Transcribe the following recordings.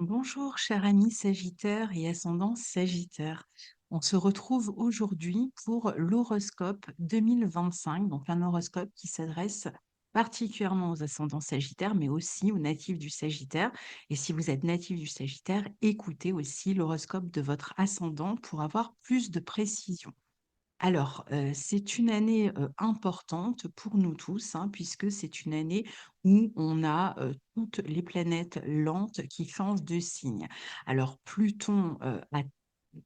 Bonjour, cher ami Sagittaire et ascendant Sagittaire. On se retrouve aujourd'hui pour l'horoscope 2025, donc un horoscope qui s'adresse particulièrement aux ascendants Sagittaires, mais aussi aux natifs du Sagittaire. Et si vous êtes natif du Sagittaire, écoutez aussi l'horoscope de votre ascendant pour avoir plus de précision. Alors, c'est une année, importante pour nous tous, hein, puisque c'est une année où on a, toutes les planètes lentes qui changent de signe. Alors Pluton,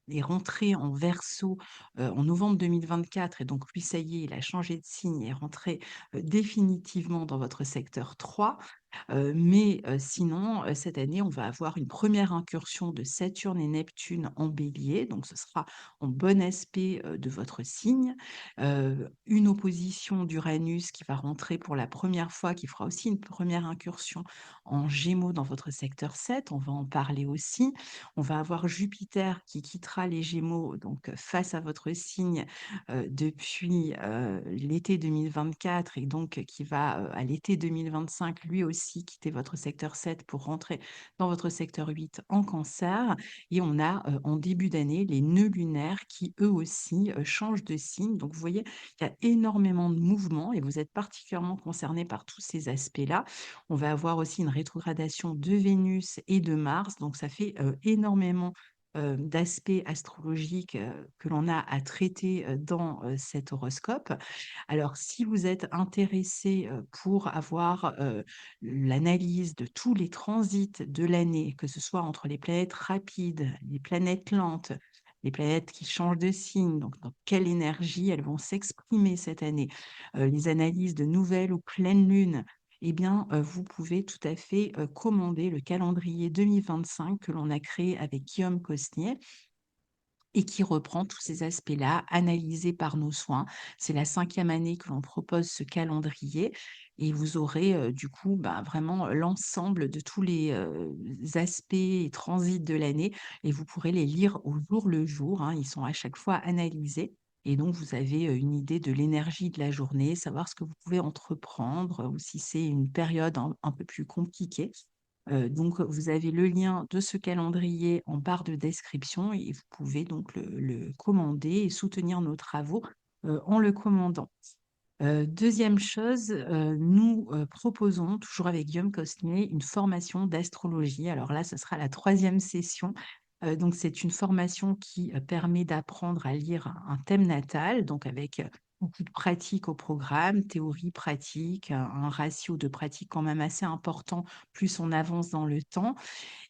est rentré en Verseau, en novembre 2024 et donc lui, ça y est, il a changé de signe, il est rentré, définitivement dans votre secteur 3. Mais sinon, cette année, on va avoir une première incursion de Saturne et Neptune en Bélier, donc ce sera en bon aspect, de votre signe. Une opposition d'Uranus qui va rentrer pour la première fois, qui fera aussi une première incursion en Gémeaux dans votre secteur 7, on va en parler aussi. On va avoir Jupiter qui quittera les Gémeaux, donc face à votre signe, depuis, l'été 2024 et donc qui va, à l'été 2025, lui aussi quitter votre secteur 7 pour rentrer dans votre secteur 8 en Cancer. Et on a, en début d'année, les nœuds lunaires qui, eux aussi, changent de signe. Donc vous voyez, il y a énormément de mouvements et vous êtes particulièrement concernés par tous ces aspects-là. On va avoir aussi une rétrogradation de Vénus et de Mars, donc ça fait, énormément d'aspects astrologiques que l'on a à traiter dans cet horoscope. Alors, si vous êtes intéressé pour avoir l'analyse de tous les transits de l'année, que ce soit entre les planètes rapides, les planètes lentes, les planètes qui changent de signe, donc dans quelle énergie elles vont s'exprimer cette année, les analyses de nouvelles ou pleines lunes, eh bien, vous pouvez tout à fait, commander le calendrier 2025 que l'on a créé avec Guillaume Cosnier et qui reprend tous ces aspects-là, analysés par nos soins. C'est la 5e année que l'on propose ce calendrier et vous aurez, du coup, bah, vraiment l'ensemble de tous les, aspects et transits de l'année et vous pourrez les lire au jour le jour, hein. Ils sont à chaque fois analysés et donc vous avez, une idée de l'énergie de la journée, savoir ce que vous pouvez entreprendre, ou si c'est une période un peu plus compliquée. Donc vous avez le lien de ce calendrier en barre de description et vous pouvez donc le commander et soutenir nos travaux, en le commandant. 2e chose, nous, proposons, toujours avec Guillaume Cosnier, une formation d'astrologie. Alors là, ce sera la 3e session. Donc c'est une formation qui, permet d'apprendre à lire un thème natal, donc avec, beaucoup de pratique au programme, théorie, pratique, un ratio de pratique quand même assez important, plus on avance dans le temps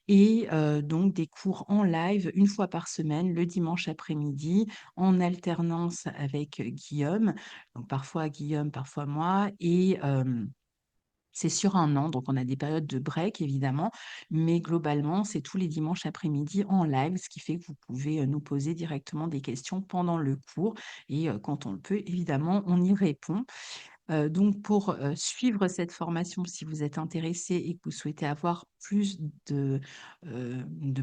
et donc des cours en live une fois par semaine, le dimanche après-midi, en alternance avec, Guillaume. Donc parfois Guillaume, parfois moi et c'est sur 1 an, donc on a des périodes de break évidemment, mais globalement, c'est tous les dimanches après-midi en live, ce qui fait que vous pouvez, nous poser directement des questions pendant le cours et quand on le peut, évidemment, on y répond. Donc pour, suivre cette formation, si vous êtes intéressé et que vous souhaitez avoir plus de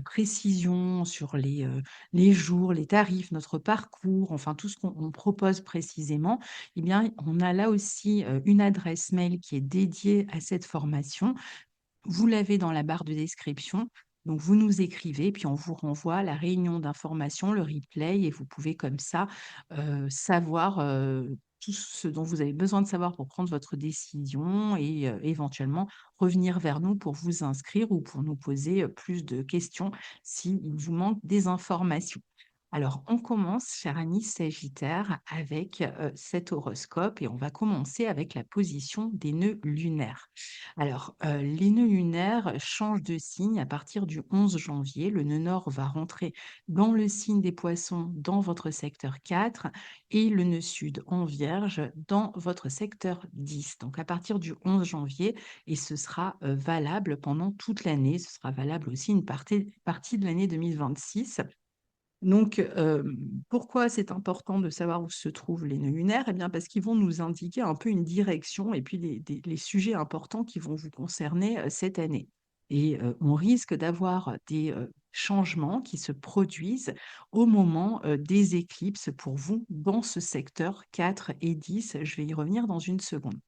précision sur les jours, les tarifs, notre parcours, enfin tout ce qu'on propose précisément, eh bien, on a là aussi, une adresse mail qui est dédiée à cette formation. Vous l'avez dans la barre de description. Donc, vous nous écrivez, puis on vous renvoie la réunion d'information, le replay, et vous pouvez comme ça savoir tout ce dont vous avez besoin de savoir pour prendre votre décision et éventuellement revenir vers nous pour vous inscrire ou pour nous poser plus de questions s'il vous manque des informations. Alors, on commence, cher ami Sagittaire, avec cet horoscope et on va commencer avec la position des nœuds lunaires. Alors, les nœuds lunaires changent de signe à partir du 11 janvier. Le nœud nord va rentrer dans le signe des poissons dans votre secteur 4 et le nœud sud en vierge dans votre secteur 10. Donc, à partir du 11 janvier, et ce sera valable pendant toute l'année. Ce sera valable aussi une partie de l'année 2026. Donc, pourquoi c'est important de savoir où se trouvent les nœuds lunaires? Eh bien, parce qu'ils vont nous indiquer un peu une direction et puis les sujets importants qui vont vous concerner, cette année. Et on risque d'avoir des, changements qui se produisent au moment, des éclipses pour vous dans ce secteur 4 et 10. Je vais y revenir dans une seconde.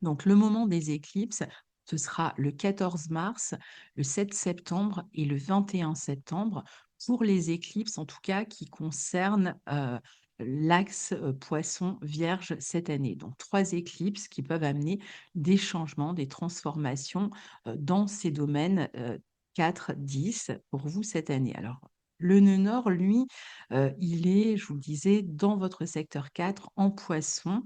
Donc le moment des éclipses, ce sera le 14 mars, le 7 septembre et le 21 septembre pour les éclipses, en tout cas qui concernent l'axe Poisson Vierge cette année. Donc 3 éclipses qui peuvent amener des changements, des transformations dans ces domaines 4, 10 pour vous cette année. Alors, le nœud nord, lui, il est, je vous le disais, dans votre secteur 4 en Poisson.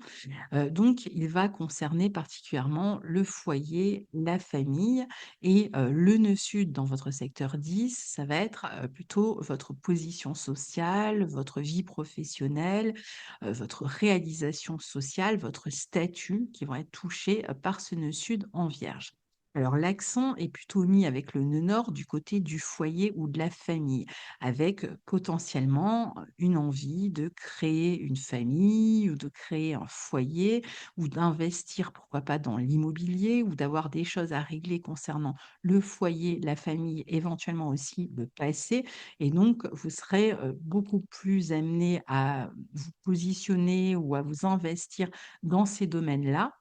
Donc, il va concerner particulièrement le foyer, la famille et le nœud sud dans votre secteur 10, ça va être plutôt votre position sociale, votre vie professionnelle, votre réalisation sociale, votre statut qui vont être touchés par ce nœud sud en Vierge. Alors, l'accent est plutôt mis avec le nœud nord du côté du foyer ou de la famille, avec potentiellement une envie de créer une famille ou de créer un foyer ou d'investir, pourquoi pas, dans l'immobilier ou d'avoir des choses à régler concernant le foyer, la famille, éventuellement aussi le passé. Et donc, vous serez beaucoup plus amené à vous positionner ou à vous investir dans ces domaines-là,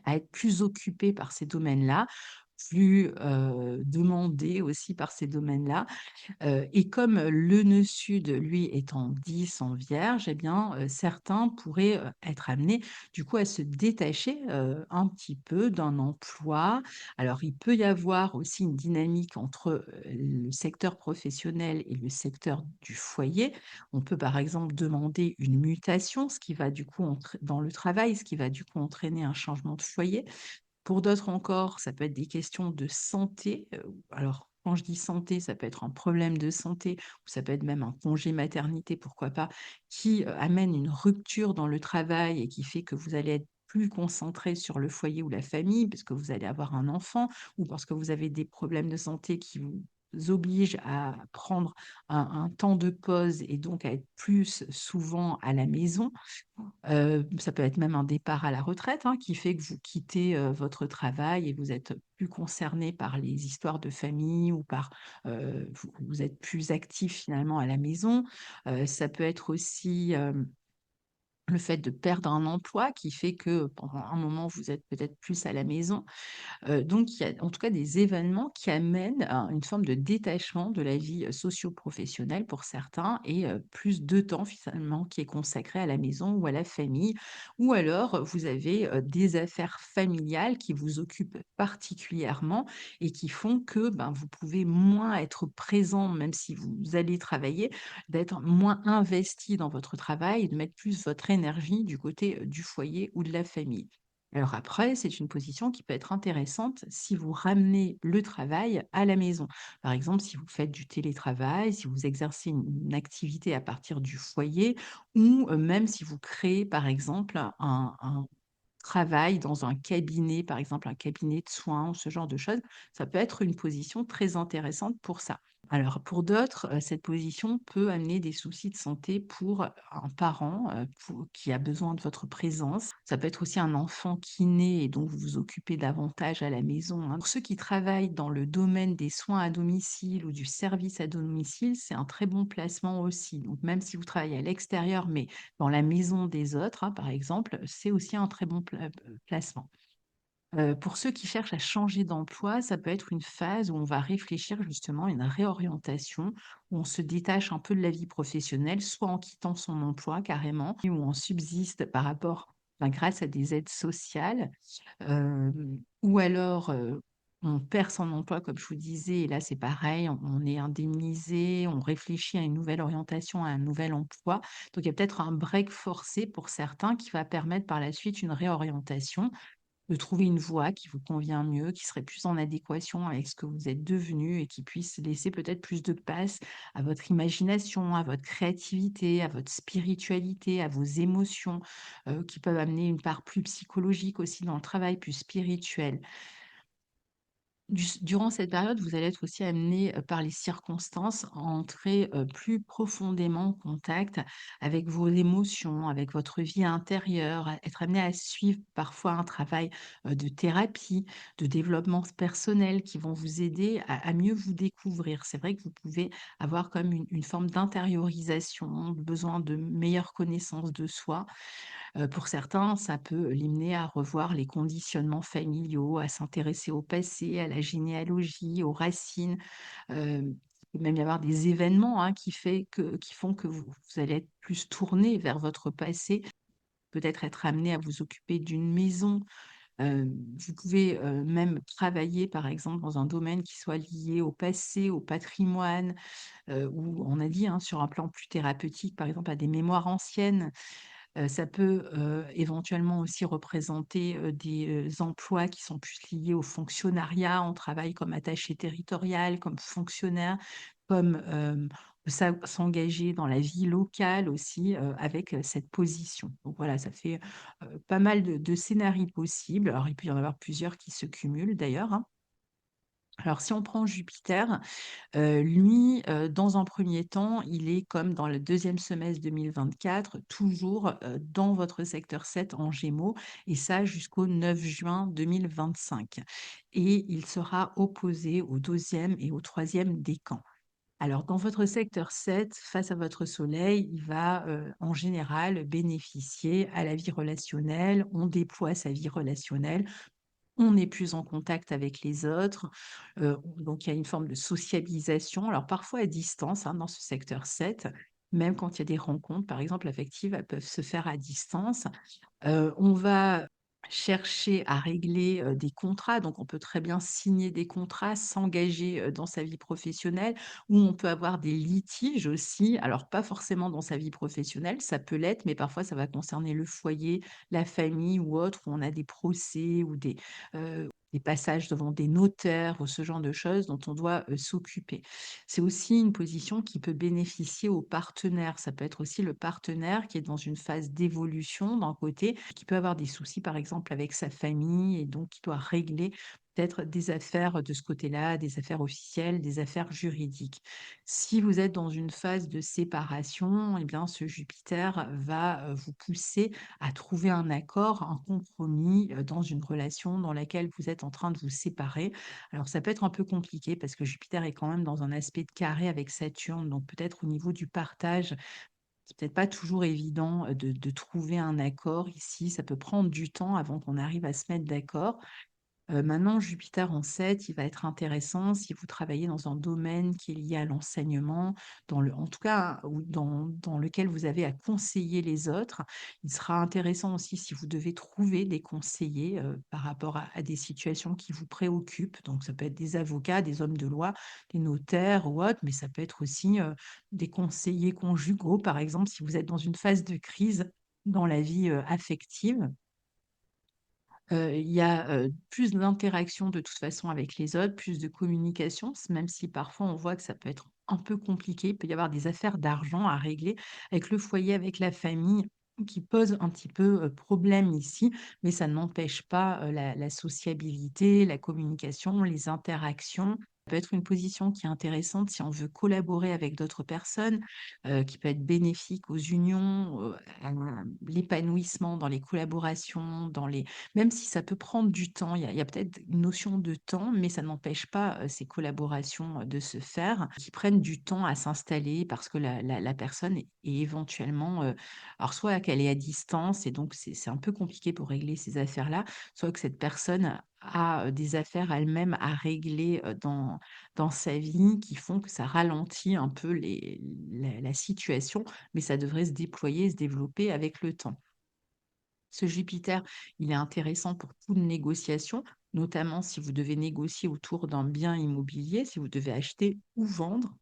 à être plus occupé par ces domaines-là, plus demandé aussi par ces domaines-là. Et comme le nœud sud, lui, est en 10 en Vierge, eh bien, certains pourraient, être amenés, du coup, à se détacher, un petit peu d'un emploi. Alors, il peut y avoir aussi une dynamique entre, le secteur professionnel et le secteur du foyer. On peut, par exemple, demander une mutation, ce qui va, du coup, dans le travail, ce qui va, du coup, entraîner un changement de foyer. Pour d'autres encore, ça peut être des questions de santé. Alors, quand je dis santé, ça peut être un problème de santé ou ça peut être même un congé maternité, pourquoi pas, qui amène une rupture dans le travail et qui fait que vous allez être plus concentré sur le foyer ou la famille parce que vous allez avoir un enfant ou parce que vous avez des problèmes de santé qui vous obligent à prendre un temps de pause et donc à être plus souvent à la maison. Ça peut être même un départ à la retraite, hein, qui fait que vous quittez, votre travail et vous êtes plus concerné par les histoires de famille ou par, vous êtes plus actif finalement à la maison. Ça peut être aussi, le fait de perdre un emploi qui fait que pendant un moment vous êtes peut-être plus à la maison. Donc il y a en tout cas des événements qui amènent à une forme de détachement de la vie, socio-professionnelle pour certains et plus de temps finalement qui est consacré à la maison ou à la famille. Ou alors, vous avez, des affaires familiales qui vous occupent particulièrement et qui font que, ben, vous pouvez moins être présent, même si vous allez travailler, d'être moins investi dans votre travail et de mettre plus votre énergie du côté, du foyer ou de la famille. Alors après, c'est une position qui peut être intéressante si vous ramenez le travail à la maison. Par exemple, si vous faites du télétravail, si vous exercez une activité à partir du foyer ou même si vous créez, par exemple, un travail dans un cabinet, par exemple un cabinet de soins ou ce genre de choses, ça peut être une position très intéressante pour ça. Alors pour d'autres, cette position peut amener des soucis de santé pour un parent, qui a besoin de votre présence. Ça peut être aussi un enfant qui naît et donc vous vous occupez davantage à la maison, hein. Pour ceux qui travaillent dans le domaine des soins à domicile ou du service à domicile, c'est un très bon placement aussi. Donc même si vous travaillez à l'extérieur, mais dans la maison des autres, hein, par exemple, c'est aussi un très bon placement. Pour ceux qui cherchent à changer d'emploi, ça peut être une phase où on va réfléchir justement à une réorientation, où on se détache un peu de la vie professionnelle, soit en quittant son emploi carrément, ou on subsiste par rapport grâce à des aides sociales, ou alors, on perd son emploi comme je vous disais et là c'est pareil, on est indemnisé, on réfléchit à une nouvelle orientation, à un nouvel emploi. Donc il y a peut-être un break forcé pour certains qui va permettre par la suite une réorientation, de trouver une voie qui vous convient mieux, qui serait plus en adéquation avec ce que vous êtes devenu et qui puisse laisser peut-être plus de place à votre imagination, à votre créativité, à votre spiritualité, à vos émotions, qui peuvent amener une part plus psychologique aussi dans le travail, plus spirituelle. Durant cette période, vous allez être aussi amené, par les circonstances à entrer, plus profondément en contact avec vos émotions, avec votre vie intérieure, à être amené à suivre parfois un travail, de thérapie, de développement personnel qui vont vous aider à mieux vous découvrir. C'est vrai que vous pouvez avoir comme une forme d'intériorisation, besoin de meilleure connaissance de soi. Pour certains, ça peut l'amener à revoir les conditionnements familiaux, à s'intéresser au passé, à la généalogie, aux racines. Il peut même y avoir des événements, hein, qui font que vous allez être plus tourné vers votre passé, peut-être être amené à vous occuper d'une maison. Vous pouvez, même travailler, par exemple, dans un domaine qui soit lié au passé, au patrimoine, ou on a dit, hein, sur un plan plus thérapeutique, par exemple, à des mémoires anciennes. Ça peut, éventuellement aussi représenter, des, emplois qui sont plus liés au fonctionnariat. On travaille comme attaché territorial, comme fonctionnaire, comme, s'engager dans la vie locale aussi, avec, cette position. Donc voilà, ça fait, pas mal de scénarios possibles. Alors il peut y en avoir plusieurs qui se cumulent d'ailleurs, hein. Alors si on prend Jupiter, lui, dans un premier temps, il est comme dans le deuxième semestre 2024, toujours, dans votre secteur 7 en Gémeaux et ça jusqu'au 9 juin 2025 et il sera opposé au 2e et au 3e décan. Alors dans votre secteur 7, face à votre soleil, il va, en général bénéficier à la vie relationnelle. On déploie sa vie relationnelle, on est plus en contact avec les autres, donc il y a une forme de sociabilisation, alors parfois à distance, hein, dans ce secteur 7, même quand il y a des rencontres, par exemple, affectives, elles peuvent se faire à distance. On va chercher à régler, des contrats, donc on peut très bien signer des contrats, s'engager, dans sa vie professionnelle ou on peut avoir des litiges aussi. Alors pas forcément dans sa vie professionnelle, ça peut l'être, mais parfois ça va concerner le foyer, la famille ou autre, où on a des procès ou des passages devant des notaires ou ce genre de choses dont on doit, s'occuper. C'est aussi une position qui peut bénéficier aux partenaires. Ça peut être aussi le partenaire qui est dans une phase d'évolution d'un côté, qui peut avoir des soucis, par exemple, avec sa famille et donc qui doit régler peut-être des affaires de ce côté-là, des affaires officielles, des affaires juridiques. Si vous êtes dans une phase de séparation, eh bien, ce Jupiter va vous pousser à trouver un accord, un compromis dans une relation dans laquelle vous êtes en train de vous séparer. Alors ça peut être un peu compliqué parce que Jupiter est quand même dans un aspect de carré avec Saturne, donc peut-être au niveau du partage, c'est peut-être pas toujours évident de trouver un accord ici. Ça peut prendre du temps avant qu'on arrive à se mettre d'accord. Maintenant, Jupiter en 7, il va être intéressant si vous travaillez dans un domaine qui est lié à l'enseignement, en tout cas, ou dans lequel vous avez à conseiller les autres. Il sera intéressant aussi si vous devez trouver des conseillers, par rapport à des situations qui vous préoccupent. Donc ça peut être des avocats, des hommes de loi, des notaires ou autres, mais ça peut être aussi, des conseillers conjugaux, par exemple, si vous êtes dans une phase de crise dans la vie, affective. Il y a, plus d'interaction de toute façon avec les autres, plus de communication, même si parfois on voit que ça peut être un peu compliqué. Il peut y avoir des affaires d'argent à régler avec le foyer, avec la famille, qui posent un petit peu, problème ici, mais ça n'empêche pas, la sociabilité, la communication, les interactions. Ça peut être une position qui est intéressante si on veut collaborer avec d'autres personnes, qui peut être bénéfique aux unions, à l'épanouissement dans les collaborations, même si ça peut prendre du temps, il y a peut-être une notion de temps, mais ça n'empêche pas, ces collaborations, de se faire, qui prennent du temps à s'installer parce que la personne est éventuellement, alors soit qu'elle est à distance et donc c'est un peu compliqué pour régler ces affaires-là, soit que cette personne a, des affaires elle-même à régler, dans sa vie qui font que ça ralentit un peu la situation, mais ça devrait se déployer, se développer avec le temps. Ce Jupiter, il est intéressant pour toute négociation, notamment si vous devez négocier autour d'un bien immobilier, si vous devez acheter ou vendre,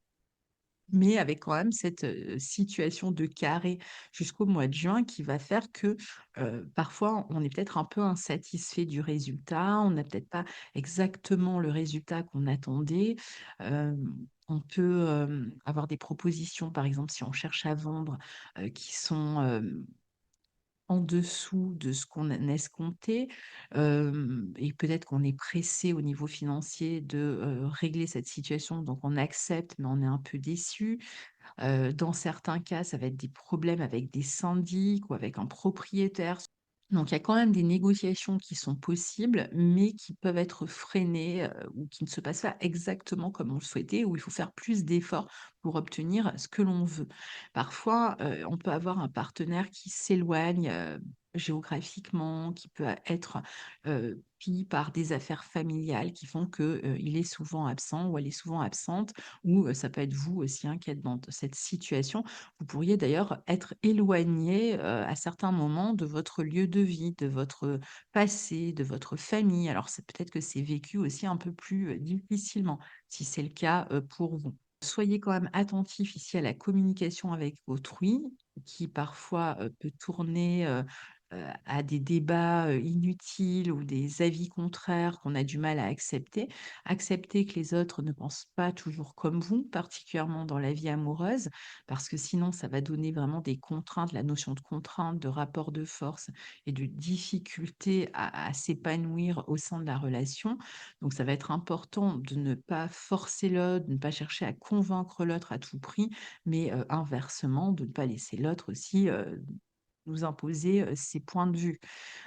mais avec quand même cette situation de carré jusqu'au mois de juin qui va faire que parfois on est peut-être un peu insatisfait du résultat, on n'a peut-être pas exactement le résultat qu'on attendait. Euh, on peut avoir des propositions, par exemple, si on cherche à vendre, qui sont en dessous de ce qu'on escomptait, et peut-être qu'on est pressé au niveau financier de, régler cette situation, donc on accepte, mais on est un peu déçu. Dans certains cas, ça va être des problèmes avec des syndics ou avec un propriétaire. Donc il y a quand même des négociations qui sont possibles, mais qui peuvent être freinées, ou qui ne se passent pas exactement comme on le souhaitait, où il faut faire plus d'efforts pour obtenir ce que l'on veut. Parfois, on peut avoir un partenaire qui s'éloigne, géographiquement, qui peut être pris par des affaires familiales qui font que il est souvent absent ou elle est souvent absente, ou ça peut être vous aussi qui êtes dans cette situation. Vous pourriez d'ailleurs être éloigné à certains moments de votre lieu de vie, de votre passé, de votre famille. Alors c'est peut-être que c'est vécu aussi un peu plus difficilement, si c'est le cas pour vous. Soyez quand même attentif ici à la communication avec autrui, qui parfois peut tourner à des débats inutiles ou des avis contraires qu'on a du mal à accepter. Accepter que les autres ne pensent pas toujours comme vous, particulièrement dans la vie amoureuse, parce que sinon ça va donner vraiment des contraintes, la notion de contrainte, de rapport de force et de difficulté à s'épanouir au sein de la relation. Donc ça va être important de ne pas forcer l'autre, de ne pas chercher à convaincre l'autre à tout prix, mais inversement, de ne pas laisser l'autre aussi nous imposer ses points de vue.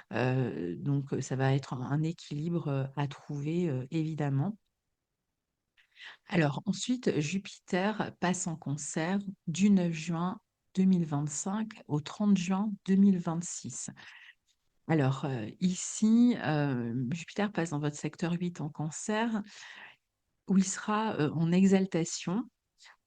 Donc ça va être un équilibre à trouver évidemment. Alors ensuite, Jupiter passe en Cancer du 9 juin 2025 au 30 juin 2026. Alors ici, Jupiter passe dans votre secteur 8 en Cancer, où il sera en exaltation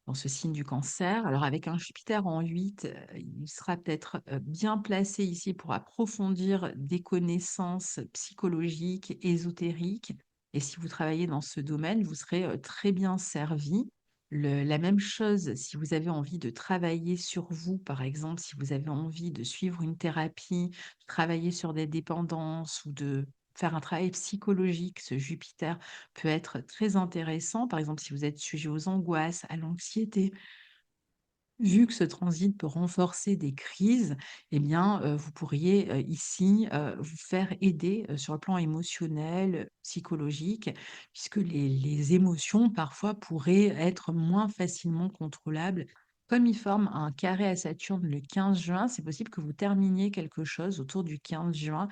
dans ce signe du Cancer. Alors avec un Jupiter en 8, il sera peut-être bien placé ici pour approfondir des connaissances psychologiques, ésotériques. Et si vous travaillez dans ce domaine, vous serez très bien servi. La même chose, si vous avez envie de travailler sur vous, par exemple, si vous avez envie de suivre une thérapie, de travailler sur des dépendances ou de faire un travail psychologique, ce Jupiter peut être très intéressant. Par exemple, si vous êtes sujet aux angoisses, à l'anxiété, vu que ce transit peut renforcer des crises, eh bien, vous pourriez, ici, vous faire aider, sur le plan émotionnel, psychologique, puisque les émotions, parfois, pourraient être moins facilement contrôlables. Comme il forme un carré à Saturne le 15 juin, c'est possible que vous terminiez quelque chose autour du 15 juin.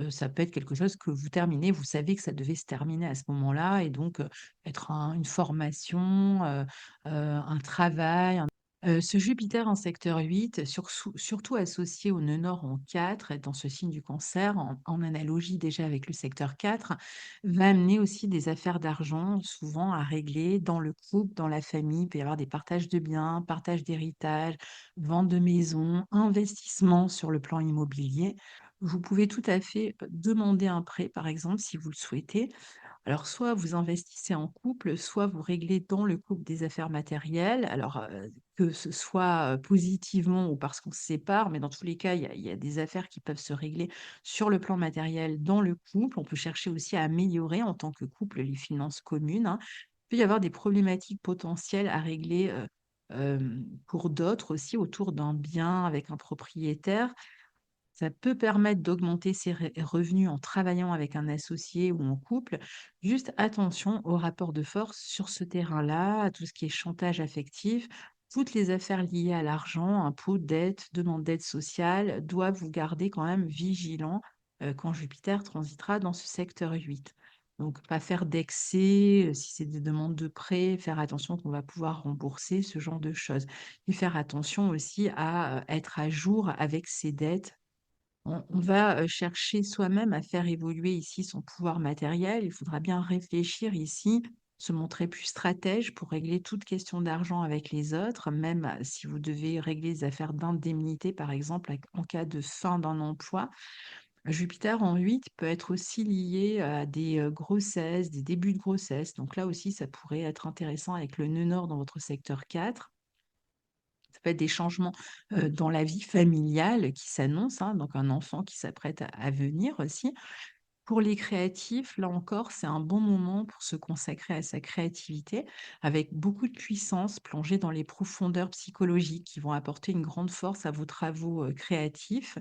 Ça peut être quelque chose que vous terminez, vous savez que ça devait se terminer à ce moment-là et donc, être une formation, un travail, ce Jupiter en secteur 8, surtout associé au nœud nord en 4, et dans ce signe du Cancer, en analogie déjà avec le secteur 4, va amener aussi des affaires d'argent, souvent à régler dans le couple, dans la famille. Il peut y avoir des partages de biens, partage d'héritage, vente de maison, investissement sur le plan immobilier. Vous pouvez tout à fait demander un prêt, par exemple, si vous le souhaitez, alors, soit vous investissez en couple, soit vous réglez dans le couple des affaires matérielles. Alors, que ce soit positivement ou parce qu'on se sépare, mais dans tous les cas, il y a des affaires qui peuvent se régler sur le plan matériel dans le couple. On peut chercher aussi à améliorer en tant que couple les finances communes, hein. Il peut y avoir des problématiques potentielles à régler pour d'autres aussi autour d'un bien avec un propriétaire. Ça peut permettre d'augmenter ses revenus en travaillant avec un associé ou en couple. Juste attention au rapport de force sur ce terrain-là, à tout ce qui est chantage affectif. Toutes les affaires liées à l'argent, impôts, dettes, demande d'aide sociale, doivent vous garder quand même vigilant quand Jupiter transitera dans ce secteur 8. Donc, pas faire d'excès, si c'est des demandes de prêt, faire attention qu'on va pouvoir rembourser, ce genre de choses. Et faire attention aussi à être à jour avec ses dettes. On va chercher soi-même à faire évoluer ici son pouvoir matériel. Il faudra bien réfléchir ici, se montrer plus stratège pour régler toute question d'argent avec les autres, même si vous devez régler les affaires d'indemnité, par exemple, en cas de fin d'un emploi. Jupiter en 8 peut être aussi lié à des grossesses, des débuts de grossesse. Donc là aussi, ça pourrait être intéressant avec le nœud nord dans votre secteur 4. Ça peut être des changements dans la vie familiale qui s'annoncent, hein, donc un enfant qui s'apprête à venir aussi. Pour les créatifs, là encore, c'est un bon moment pour se consacrer à sa créativité, avec beaucoup de puissance plongée dans les profondeurs psychologiques qui vont apporter une grande force à vos travaux créatifs.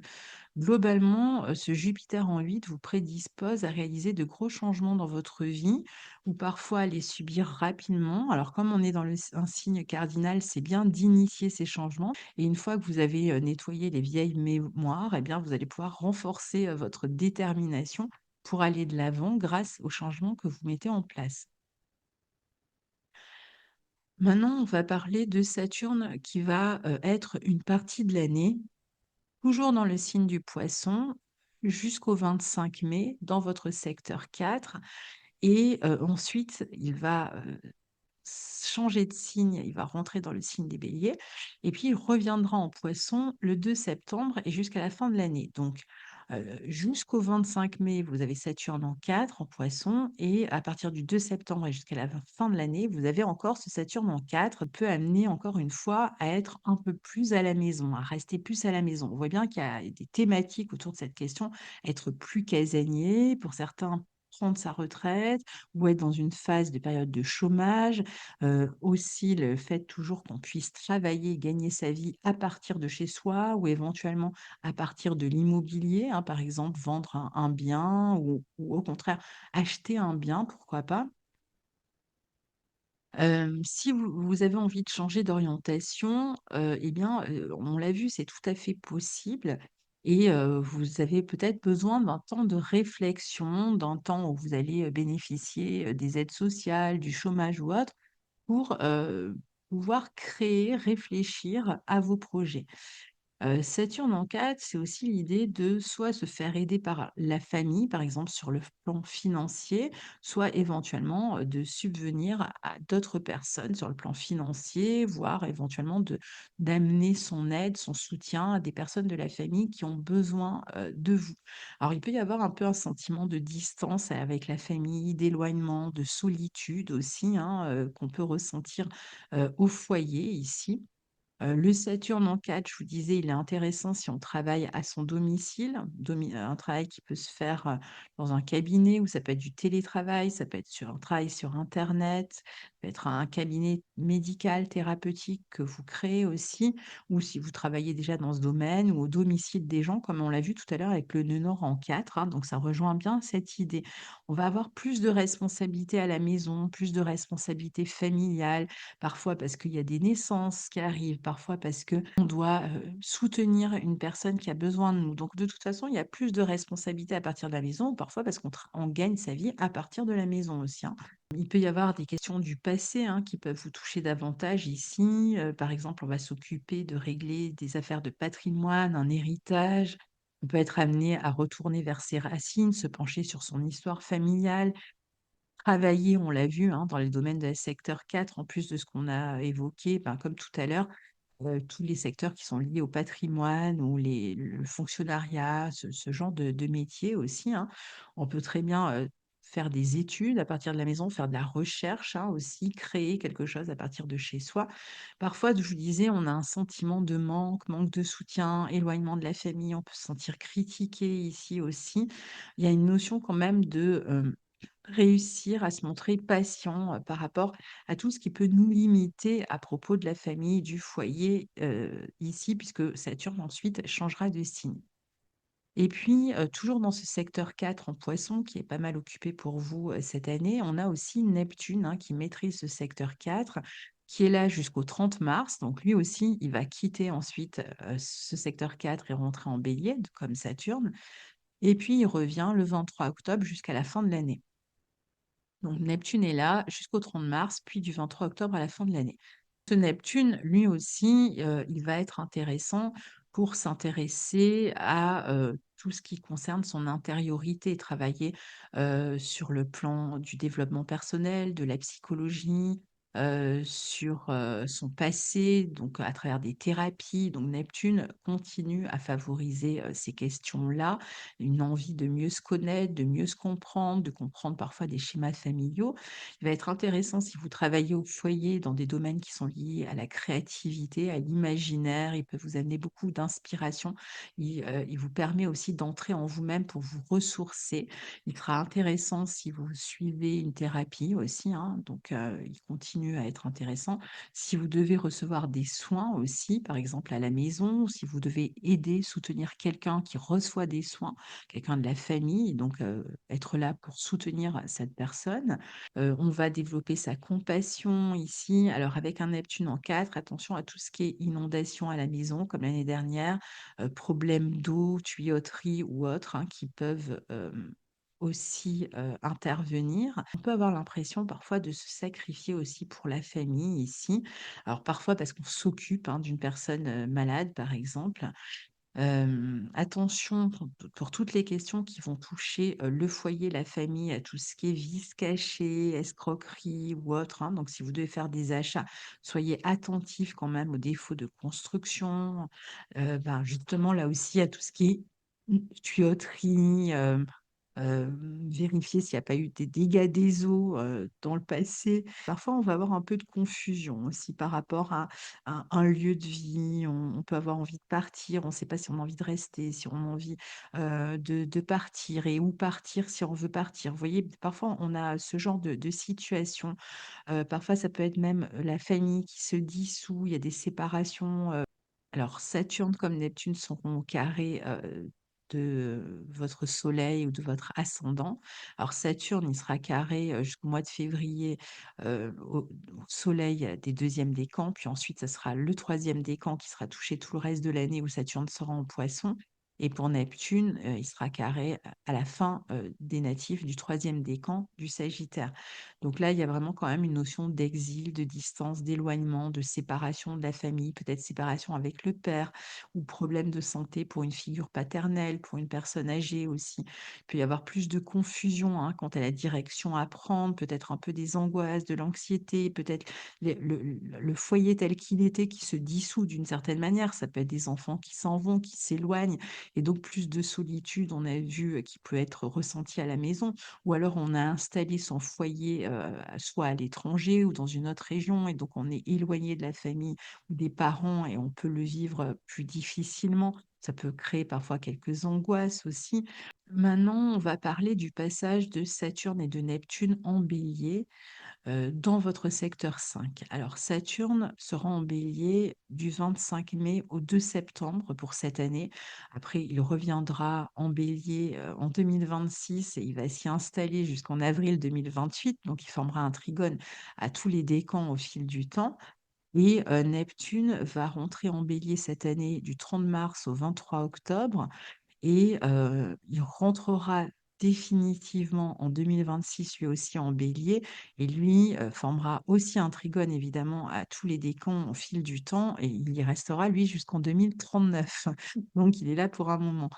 Globalement, ce Jupiter en 8 vous prédispose à réaliser de gros changements dans votre vie ou parfois à les subir rapidement. Alors comme on est dans un signe cardinal, c'est bien d'initier ces changements et une fois que vous avez, nettoyé les vieilles mémoires et bien, vous allez pouvoir renforcer, votre détermination pour aller de l'avant grâce aux changements que vous mettez en place. Maintenant, on va parler de Saturne qui va, être une partie de l'année toujours dans le signe du Poisson, jusqu'au 25 mai dans votre secteur 4 et ensuite il va, changer de signe, il va rentrer dans le signe des Béliers et puis il reviendra en Poisson le 2 septembre et jusqu'à la fin de l'année. Donc, jusqu'au 25 mai, vous avez Saturne en 4 en Poisson et à partir du 2 septembre et jusqu'à la fin de l'année, vous avez encore ce Saturne en 4, peut amener encore une fois à être un peu plus à la maison, à rester plus à la maison. On voit bien qu'il y a des thématiques autour de cette question, être plus casanier, pour certains prendre sa retraite ou être dans une phase de période de chômage. Aussi le fait toujours qu'on puisse travailler et gagner sa vie à partir de chez soi ou éventuellement à partir de l'immobilier, hein, par exemple vendre un bien ou au contraire acheter un bien, pourquoi pas. Si vous avez envie de changer d'orientation, eh bien, on l'a vu, c'est tout à fait possible et vous avez peut-être besoin d'un temps de réflexion, d'un temps où vous allez, bénéficier, des aides sociales, du chômage ou autre pour, pouvoir créer, réfléchir à vos projets. Saturne en 4, c'est aussi l'idée de soit se faire aider par la famille, par exemple sur le plan financier, soit éventuellement, de subvenir à d'autres personnes sur le plan financier, voire éventuellement d'amener son aide, son soutien à des personnes de la famille qui ont besoin, de vous. Alors il peut y avoir un peu un sentiment de distance avec la famille, d'éloignement, de solitude aussi, hein, qu'on peut ressentir, au foyer ici. Le Saturne en 4, je vous disais, il est intéressant si on travaille à son domicile, un travail qui peut se faire, dans un cabinet ou ça peut être du télétravail, ça peut être sur un travail sur internet, ça peut être un cabinet médical, thérapeutique que vous créez aussi ou si vous travaillez déjà dans ce domaine ou au domicile des gens comme on l'a vu tout à l'heure avec le nœud nord en 4, hein, donc ça rejoint bien cette idée. On va avoir plus de responsabilités à la maison, plus de responsabilités familiales, parfois parce qu'il y a des naissances qui arrivent, parfois parce qu'on doit, soutenir une personne qui a besoin de nous. Donc de toute façon, il y a plus de responsabilités à partir de la maison, ou parfois parce on gagne sa vie à partir de la maison aussi, hein. Il peut y avoir des questions du passé, hein, qui peuvent vous toucher davantage ici. Par exemple, on va s'occuper de régler des affaires de patrimoine, un héritage. On peut être amené à retourner vers ses racines, se pencher sur son histoire familiale. Travailler, on l'a vu, hein, dans les domaines de secteur 4, en plus de ce qu'on a évoqué, ben, comme tout à l'heure, tous les secteurs qui sont liés au patrimoine ou le fonctionnariat, ce genre de métier aussi, hein. On peut très bien, faire des études à partir de la maison, faire de la recherche, hein, aussi, créer quelque chose à partir de chez soi. Parfois, je vous disais, on a un sentiment de manque, manque de soutien, éloignement de la famille, on peut se sentir critiqué ici aussi. Il y a une notion quand même de, réussir à se montrer patient, par rapport à tout ce qui peut nous limiter à propos de la famille, du foyer, ici, puisque Saturne ensuite changera de signe. Et puis, toujours dans ce secteur 4 en Poisson qui est pas mal occupé pour vous, cette année, on a aussi Neptune, hein, qui maîtrise ce secteur 4, qui est là jusqu'au 30 mars. Donc lui aussi, il va quitter ensuite, ce secteur 4 et rentrer en Bélier, comme Saturne. Et puis il revient le 23 octobre jusqu'à la fin de l'année. Donc Neptune est là jusqu'au 30 mars, puis du 23 octobre à la fin de l'année. Ce Neptune, lui aussi, il va être intéressant pour s'intéresser à, tout ce qui concerne son intériorité, travailler, sur le plan du développement personnel, de la psychologie, sur, son passé, donc à travers des thérapies. Donc Neptune continue à favoriser, ces questions-là, une envie de mieux se connaître, de mieux se comprendre, de comprendre parfois des schémas familiaux. Il va être intéressant si vous travaillez au foyer dans des domaines qui sont liés à la créativité, à l'imaginaire. Il peut vous amener beaucoup d'inspiration. Il vous permet aussi d'entrer en vous-même pour vous ressourcer. Il sera intéressant si vous suivez une thérapie aussi, hein, donc il continue à être intéressant. Si vous devez recevoir des soins aussi, par exemple à la maison, ou si vous devez aider, soutenir quelqu'un qui reçoit des soins, quelqu'un de la famille, donc être là pour soutenir cette personne. On va développer sa compassion ici. Alors avec un Neptune en 4, attention à tout ce qui est inondation à la maison, comme l'année dernière, problèmes d'eau, tuyauterie ou autres, hein, qui peuvent, aussi, intervenir. On peut avoir l'impression parfois de se sacrifier aussi pour la famille ici. Alors parfois parce qu'on s'occupe, hein, d'une personne, malade par exemple, Attention pour toutes les questions qui vont toucher, le foyer, la famille, à tout ce qui est vices cachés, escroqueries ou autre, hein. Donc si vous devez faire des achats, soyez attentifs quand même aux défauts de construction, justement là aussi à tout ce qui est tuyauterie, vérifier s'il n'y a pas eu des dégâts des eaux, dans le passé. Parfois, on va avoir un peu de confusion aussi par rapport à un lieu de vie. On peut avoir envie de partir, on ne sait pas si on a envie de rester, si on a envie, de partir et où partir si on veut partir. Vous voyez? Parfois, on a ce genre de situation. Parfois, ça peut être même, la famille qui se dissout, il y a des séparations, alors Saturne comme Neptune seront au carré, de votre soleil ou de votre ascendant. Alors Saturne, il sera carré, jusqu'au mois de février, au soleil, des 2e décans, puis ensuite ça sera le 3e décan qui sera touché tout le reste de l'année où Saturne sera en Poisson et pour Neptune, il sera carré à la fin, des natifs du 3e décan du Sagittaire. Donc là, il y a vraiment quand même une notion d'exil, de distance, d'éloignement, de séparation de la famille, peut-être séparation avec le père ou problème de santé pour une figure paternelle, pour une personne âgée aussi. Il peut y avoir plus de confusion, hein, quant à la direction à prendre, peut-être un peu des angoisses, de l'anxiété, peut-être le foyer tel qu'il était qui se dissout d'une certaine manière. Ça peut être des enfants qui s'en vont, qui s'éloignent, et donc plus de solitude, on a vu, qui peut être ressentie à la maison, ou alors on a installé son foyer, soit à l'étranger ou dans une autre région et donc on est éloigné de la famille ou des parents et on peut le vivre, plus difficilement. Ça peut créer parfois quelques angoisses aussi. Maintenant, on va parler du passage de Saturne et de Neptune en Bélier dans votre secteur 5. Alors Saturne sera en Bélier du 25 mai au 2 septembre pour cette année. Après, il reviendra en Bélier en 2026 et il va s'y installer jusqu'en avril 2028. Donc, il formera un trigone à tous les décans au fil du temps. Et Neptune va rentrer en Bélier cette année du 30 mars au 23 octobre et il rentrera définitivement en 2026 lui aussi en Bélier et lui, formera aussi un trigone évidemment à tous les décans au fil du temps et il y restera lui jusqu'en 2039. Donc il est là pour un moment.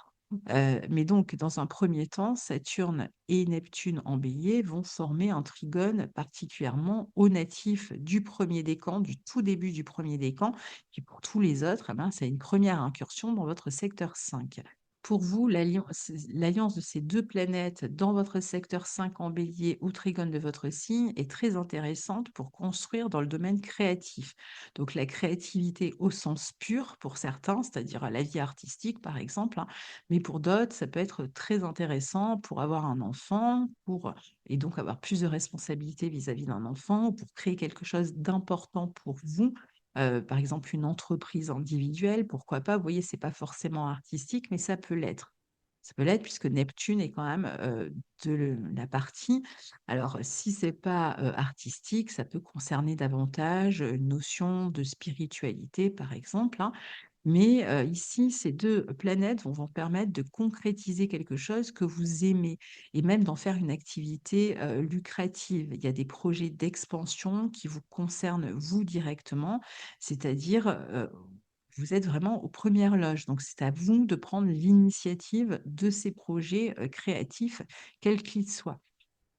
Mais donc dans un premier temps, Saturne et Neptune en Bélier vont former un trigone particulièrement aux natifs du premier décan, du tout début du premier décan. Puis pour tous les autres, eh ben, c'est une première incursion dans votre secteur 5. Pour vous, l'alliance de ces 2 planètes dans votre secteur 5 en Bélier ou trigone de votre signe est très intéressante pour construire dans le domaine créatif. Donc la créativité au sens pur pour certains, c'est-à-dire la vie artistique par exemple, hein, mais pour d'autres, ça peut être très intéressant pour avoir un enfant, et donc avoir plus de responsabilités vis-à-vis d'un enfant, ou pour créer quelque chose d'important pour vous. Par exemple, une entreprise individuelle, pourquoi pas? Vous voyez, c'est pas forcément artistique, mais ça peut l'être. Ça peut l'être puisque Neptune est quand même, de la partie alors si c'est pas, artistique, ça peut concerner davantage, une notion de spiritualité, par exemple, hein. Mais, ici, ces 2 planètes vont vous permettre de concrétiser quelque chose que vous aimez et même d'en faire une activité, lucrative. Il y a des projets d'expansion qui vous concernent vous directement, c'est-à-dire, vous êtes vraiment aux premières loges. Donc c'est à vous de prendre l'initiative de ces projets, créatifs, quels qu'ils soient.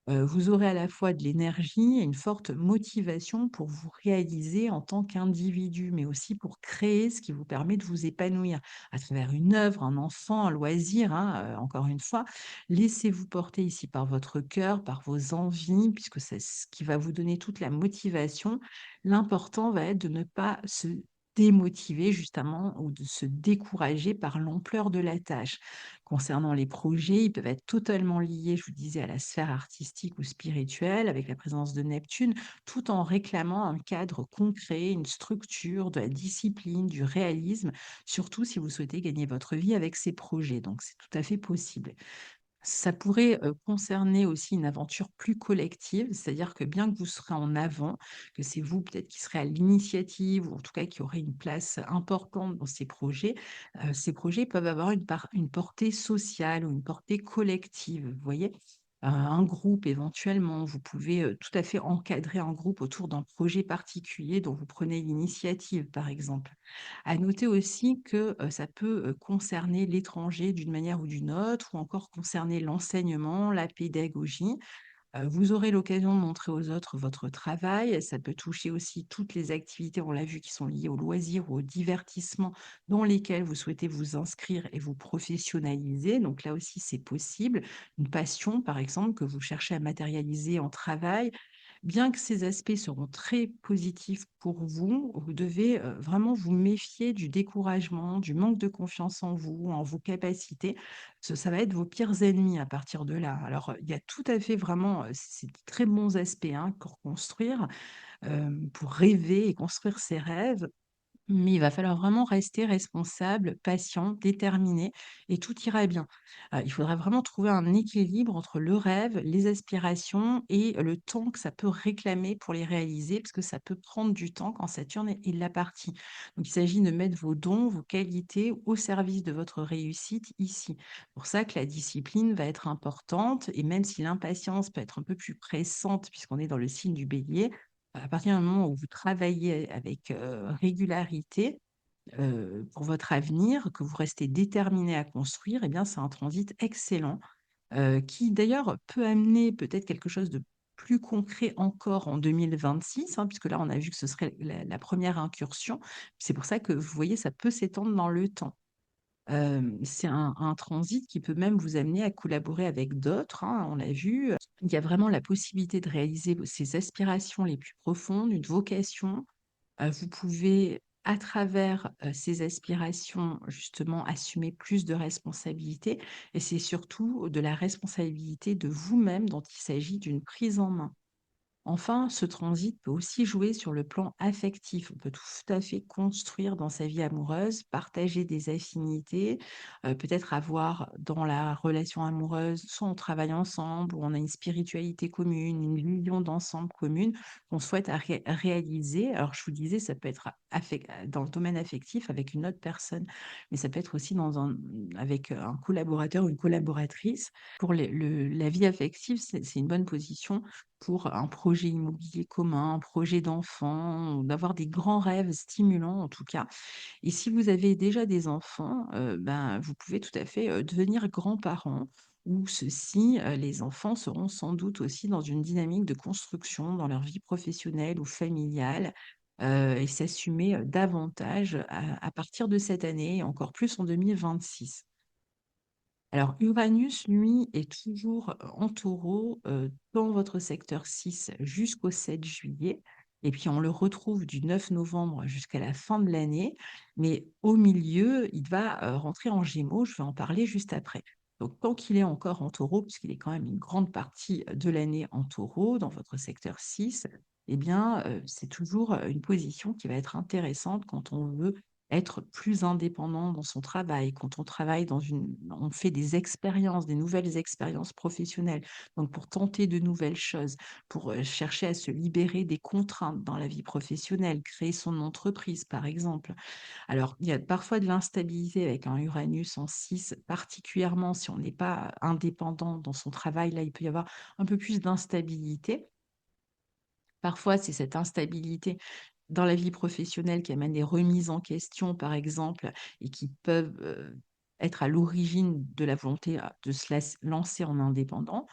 Vous aurez à la fois de l'énergie et une forte motivation pour vous réaliser en tant qu'individu, mais aussi pour créer ce qui vous permet de vous épanouir à travers une œuvre, un enfant, un loisir, hein, encore une fois. Laissez-vous porter ici par votre cœur, par vos envies, puisque c'est ce qui va vous donner toute la motivation. L'important va être de ne pas se démotiver justement ou de se décourager par l'ampleur de la tâche. Concernant les projets, ils peuvent être totalement liés, je vous disais, à la sphère artistique ou spirituelle, avec la présence de Neptune, tout en réclamant un cadre concret, une structure, de la discipline, du réalisme, surtout si vous souhaitez gagner votre vie avec ces projets. Donc, c'est tout à fait possible. Ça pourrait, concerner aussi une aventure plus collective, c'est-à-dire que bien que vous serez en avant, que c'est vous peut-être qui serez à l'initiative ou en tout cas qui aurez une place importante dans ces projets peuvent avoir une portée sociale ou une portée collective, vous voyez? un groupe éventuellement. Vous pouvez, tout à fait encadrer un groupe autour d'un projet particulier dont vous prenez l'initiative, par exemple. À noter aussi que, ça peut, concerner l'étranger d'une manière ou d'une autre ou encore concerner l'enseignement, la pédagogie. Vous aurez l'occasion de montrer aux autres votre travail. Ça peut toucher aussi toutes les activités, on l'a vu, qui sont liées au loisir ou au divertissement dans lesquels vous souhaitez vous inscrire et vous professionnaliser. Donc là aussi, c'est possible. Une passion, par exemple, que vous cherchez à matérialiser en travail. Bien que ces aspects seront très positifs pour vous, vous devez vraiment vous méfier du découragement, du manque de confiance en vos capacités. Ça va être vos pires ennemis à partir de là. Alors, il y a tout à fait vraiment, c'est de très bons aspects, hein, pour construire, pour rêver et construire ses rêves. Mais il va falloir vraiment rester responsable, patient, déterminé et tout ira bien. Il faudra vraiment trouver un équilibre entre le rêve, les aspirations et le temps que ça peut réclamer pour les réaliser, parce que ça peut prendre du temps quand Saturne est la partie. Donc il s'agit de mettre vos dons, vos qualités au service de votre réussite ici. Pour ça que la discipline va être importante et même si l'impatience peut être un peu plus pressante puisqu'on est dans le signe du bélier, à partir du moment où vous travaillez avec, régularité, pour votre avenir, que vous restez déterminé à construire, eh bien, c'est un transit excellent, qui d'ailleurs peut amener peut-être quelque chose de plus concret encore en 2026, hein, puisque là, on a vu que ce serait la 1re incursion. C'est pour ça que vous voyez, ça peut s'étendre dans le temps. C'est un transit qui peut même vous amener à collaborer avec d'autres, hein, on l'a vu. Il y a vraiment la possibilité de réaliser ses aspirations les plus profondes, une vocation. Vous pouvez, à travers, ces aspirations, justement, assumer plus de responsabilités et c'est surtout de la responsabilité de vous-même dont il s'agit d'une prise en main. Enfin, ce transit peut aussi jouer sur le plan affectif. On peut tout à fait construire dans sa vie amoureuse, partager des affinités, peut-être avoir dans la relation amoureuse, soit on travaille ensemble, ou on a une spiritualité commune, une vision d'ensemble commune qu'on souhaite réaliser. Alors, je vous disais, ça peut être dans le domaine affectif avec une autre personne, mais ça peut être aussi avec un collaborateur ou une collaboratrice. Pour la vie affective, c'est une bonne position pour un projet immobilier commun, un projet d'enfant, ou d'avoir des grands rêves stimulants en tout cas. Et si vous avez déjà des enfants, ben, vous pouvez tout à fait, devenir grands-parents où ceux-ci, les enfants seront sans doute aussi dans une dynamique de construction dans leur vie professionnelle ou familiale, et s'assumer, davantage à partir de cette année et encore plus en 2026. Alors Uranus, lui, est toujours, en Taureau, dans votre secteur 6 jusqu'au 7 juillet et puis on le retrouve du 9 novembre jusqu'à la fin de l'année, mais au milieu, il va, rentrer en Gémeaux, je vais en parler juste après. Donc tant qu'il est encore en Taureau, puisqu'il est quand même une grande partie, de l'année en Taureau, dans votre secteur 6, eh bien, c'est toujours, une position qui va être intéressante quand on veut être plus indépendant dans son travail, quand on travaille on fait des expériences, des nouvelles expériences professionnelles. Donc pour tenter de nouvelles choses, pour, chercher à se libérer des contraintes dans la vie professionnelle, créer son entreprise, par exemple. Alors, il y a parfois de l'instabilité avec un Uranus en 6, particulièrement si on n'est pas indépendant dans son travail. Là, il peut y avoir un peu plus d'instabilité. Parfois, c'est cette instabilité dans la vie professionnelle qui amène des remises en question, par exemple, et qui peuvent, être à l'origine de la volonté, de se lancer en indépendant.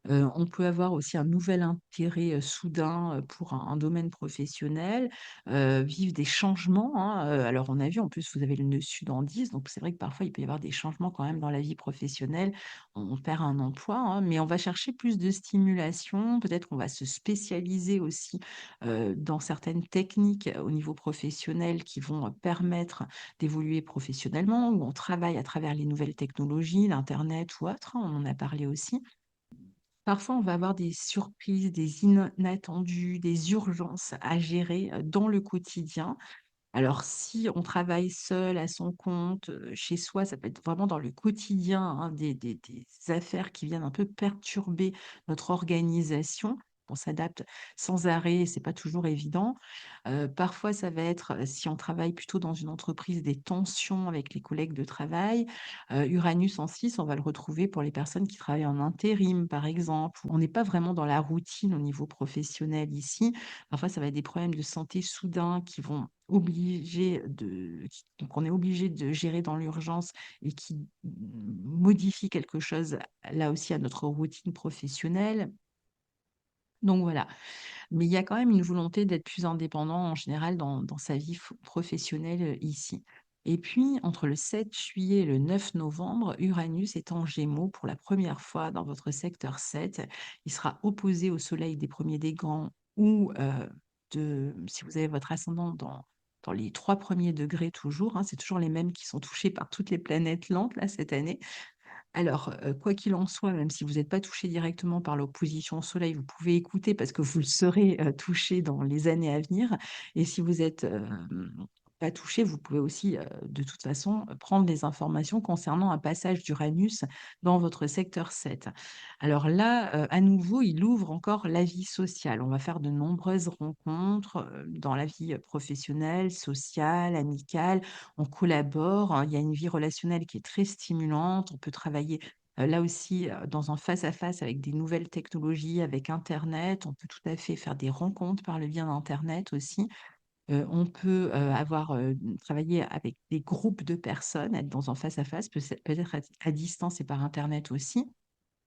On peut avoir aussi un nouvel intérêt, soudain, pour un domaine professionnel, vivre des changements, hein, alors on a vu en plus vous avez le nœud sud en 10, donc c'est vrai que parfois il peut y avoir des changements quand même dans la vie professionnelle. On perd un emploi, hein, mais on va chercher plus de stimulation, peut-être qu'on va se spécialiser aussi, dans certaines techniques, au niveau professionnel qui vont, permettre d'évoluer professionnellement, où on travaille à travers les nouvelles technologies, l'internet ou autre, hein, on en a parlé aussi. Parfois, on va avoir des surprises, des inattendus, des urgences à gérer, dans le quotidien. Alors si on travaille seul, à son compte, chez soi, ça peut être vraiment dans le quotidien, hein, des affaires qui viennent un peu perturber notre organisation. on s'adapte sans arrêt, c'est pas toujours évident. Parfois, ça va être, si on travaille plutôt dans une entreprise, des tensions avec les collègues de travail. Uranus en 6, on va le retrouver pour les personnes qui travaillent en intérim, par exemple. On n'est pas vraiment dans la routine au niveau professionnel ici. Parfois, ça va être des problèmes de santé soudains qui vont obliger donc on est obligé de gérer dans l'urgence et qui modifient quelque chose, là aussi, à notre routine professionnelle. Donc voilà. Mais il y a quand même une volonté d'être plus indépendant en général dans sa vie professionnelle ici. Et puis, entre le 7 juillet et le 9 novembre, Uranus est en Gémeaux pour la première fois dans votre secteur 7. Il sera opposé au Soleil des premiers décans ou si vous avez votre ascendant dans les 3 premiers degrés toujours, hein, c'est toujours les mêmes qui sont touchés par toutes les planètes lentes là, cette année. Alors, quoi qu'il en soit, même si vous n'êtes pas touché directement par l'opposition au soleil, vous pouvez écouter parce que vous le serez, touché dans les années à venir. Et si vous êtes, pas touché, vous pouvez aussi, de toute façon, prendre des informations concernant un passage d'Uranus dans votre secteur 7. Alors là, à nouveau, il ouvre encore la vie sociale. On va faire de nombreuses rencontres, dans la vie, professionnelle, sociale, amicale. On collabore, hein, il y a une vie relationnelle qui est très stimulante. On peut travailler, là aussi, dans un face-à-face avec des nouvelles technologies, avec internet. On peut tout à fait faire des rencontres par le biais d'internet aussi. On peut, travailler avec des groupes de personnes, être dans un face-à-face, peut-être à distance et par internet aussi.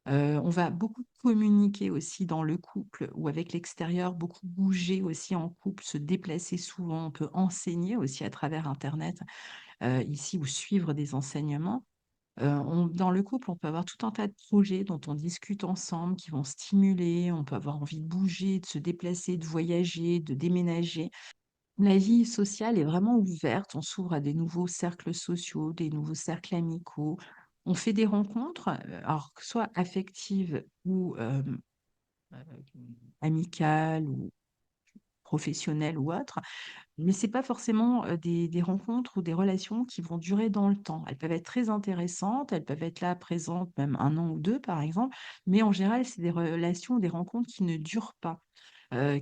On va beaucoup communiquer aussi dans le couple ou avec l'extérieur, beaucoup bouger aussi en couple, se déplacer souvent. On peut enseigner aussi à travers internet, ici, ou suivre des enseignements. Dans le couple, on peut avoir tout un tas de projets dont on discute ensemble, qui vont stimuler. On peut avoir envie de bouger, de se déplacer, de voyager, de déménager. La vie sociale est vraiment ouverte. On s'ouvre à des nouveaux cercles sociaux, des nouveaux cercles amicaux. On fait des rencontres, alors que soit affectives ou amicales ou professionnelles ou autres. Mais c'est pas forcément, des rencontres ou des relations qui vont durer dans le temps. Elles peuvent être très intéressantes, elles peuvent être là, présentes, même 1 an ou 2 par exemple, mais en général, c'est des relations, des rencontres qui ne durent pas,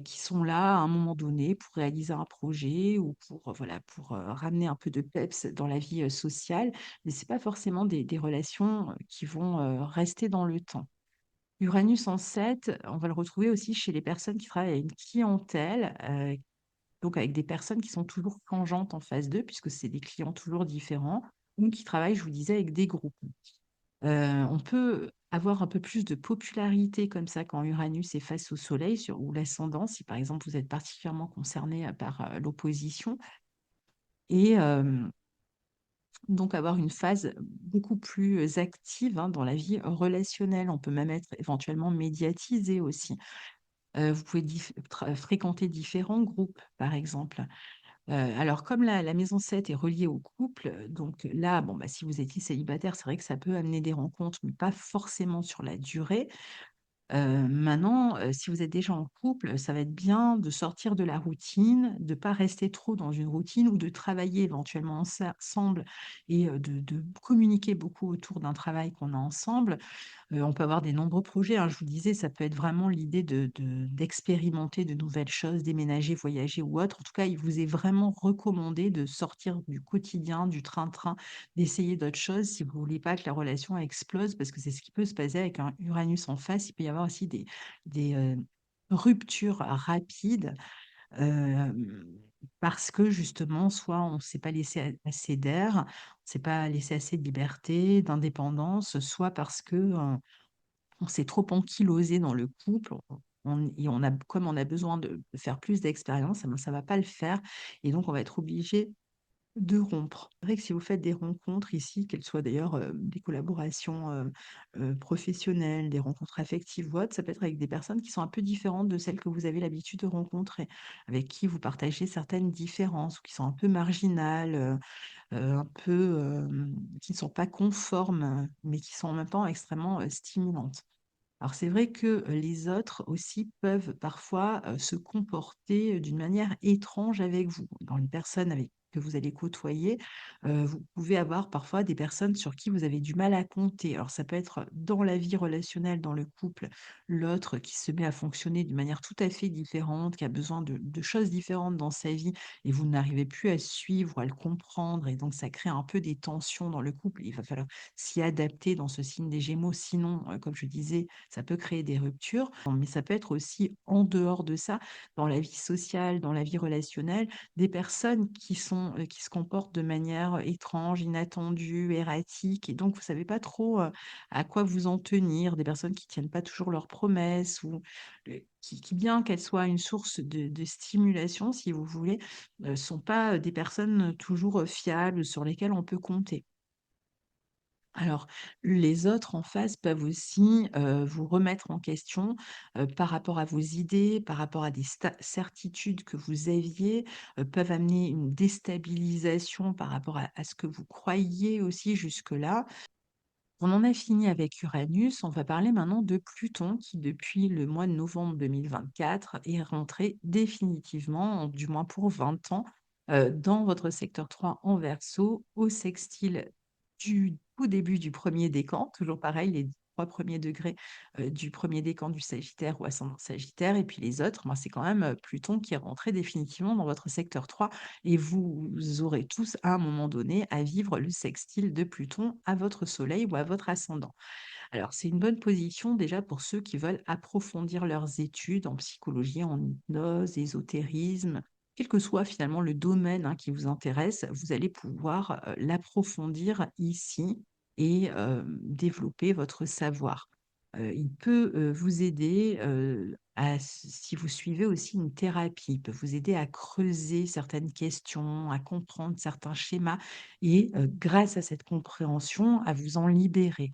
qui sont là à un moment donné pour réaliser un projet ou pour, voilà, pour, ramener un peu de peps dans la vie, sociale, mais c'est pas forcément des relations, qui vont, rester dans le temps. Uranus en 7, on va le retrouver aussi chez les personnes qui travaillent à une clientèle, donc avec des personnes qui sont toujours changeantes en phase 2, puisque c'est des clients toujours différents, ou qui travaillent, je vous disais, avec des groupes. On peut avoir un peu plus de popularité comme ça quand Uranus est face au Soleil ou l'ascendant, si par exemple vous êtes particulièrement concerné par l'opposition, et donc avoir une phase beaucoup plus active, hein, dans la vie relationnelle. On peut même être éventuellement médiatisé aussi. Vous pouvez fréquenter différents groupes, par exemple. Alors comme la maison 7 est reliée au couple, donc là, bon, bah, si vous étiez célibataire, c'est vrai que ça peut amener des rencontres, mais pas forcément sur la durée. Maintenant, si vous êtes déjà en couple, ça va être bien de sortir de la routine, de pas rester trop dans une routine ou de travailler éventuellement ensemble et de communiquer beaucoup autour d'un travail qu'on a ensemble. On peut avoir des nombreux projets, hein. Je vous disais, ça peut être vraiment l'idée d'expérimenter de nouvelles choses, déménager, voyager ou autre. En tout cas, il vous est vraiment recommandé de sortir du quotidien, du train-train, d'essayer d'autres choses si vous voulez pas que la relation explose, parce que c'est ce qui peut se passer avec un Uranus en face. Il peut y avoir aussi des ruptures rapides, parce que justement, soit on ne s'est pas laissé assez d'air, on ne s'est pas laissé assez de liberté, d'indépendance, soit parce que, on s'est trop ankylosé dans le couple, et comme on a besoin de faire plus d'expérience, eh ben, ça va pas le faire et donc on va être obligé de rompre. C'est vrai que si vous faites des rencontres ici, qu'elles soient d'ailleurs, des collaborations, professionnelles, des rencontres affectives ou autres, ça peut être avec des personnes qui sont un peu différentes de celles que vous avez l'habitude de rencontrer, avec qui vous partagez certaines différences ou qui sont un peu marginales, un peu, qui ne sont pas conformes, mais qui sont en même temps extrêmement, stimulantes. Alors c'est vrai que, les autres aussi peuvent parfois, se comporter, d'une manière étrange avec vous. Dans les personnes avec que vous allez côtoyer, vous pouvez avoir parfois des personnes sur qui vous avez du mal à compter. Alors ça peut être dans la vie relationnelle, dans le couple, l'autre qui se met à fonctionner d'une manière tout à fait différente, qui a besoin de choses différentes dans sa vie et vous n'arrivez plus à suivre, à le comprendre et donc ça crée un peu des tensions dans le couple. Il va falloir s'y adapter dans ce signe des Gémeaux, sinon, comme je disais, ça peut créer des ruptures. Mais ça peut être aussi en dehors de ça, dans la vie sociale, dans la vie relationnelle, des personnes qui se comportent de manière étrange, inattendue, erratique et donc vous savez pas trop, à quoi vous en tenir. Des personnes qui tiennent pas toujours leurs promesses ou, qui bien qu'elles soient une source de stimulation si vous voulez, sont pas, des personnes, toujours, fiables sur lesquelles on peut compter. Alors, les autres en face peuvent aussi, vous remettre en question, par rapport à vos idées, par rapport à des certitudes que vous aviez, peuvent amener une déstabilisation par rapport à ce que vous croyiez aussi jusque-là. On en a fini avec Uranus, on va parler maintenant de Pluton qui, depuis le mois de novembre 2024, est rentré définitivement, du moins pour 20 ans, dans votre secteur 3 en Verseau, au sextile du tout début du premier décan, toujours pareil, les 3 premiers degrés du premier décan du Sagittaire ou ascendant Sagittaire, et puis les autres, ben, c'est quand même Pluton qui est rentré définitivement dans votre secteur 3 et vous aurez tous, à un moment donné, à vivre le sextile de Pluton à votre soleil ou à votre ascendant. Alors, c'est une bonne position déjà pour ceux qui veulent approfondir leurs études en psychologie, en hypnose, ésotérisme, quel que soit finalement le domaine qui vous intéresse, vous allez pouvoir l'approfondir ici et développer votre savoir. Il peut vous aider si vous suivez aussi une thérapie, il peut vous aider à creuser certaines questions, à comprendre certains schémas et grâce à cette compréhension, à vous en libérer.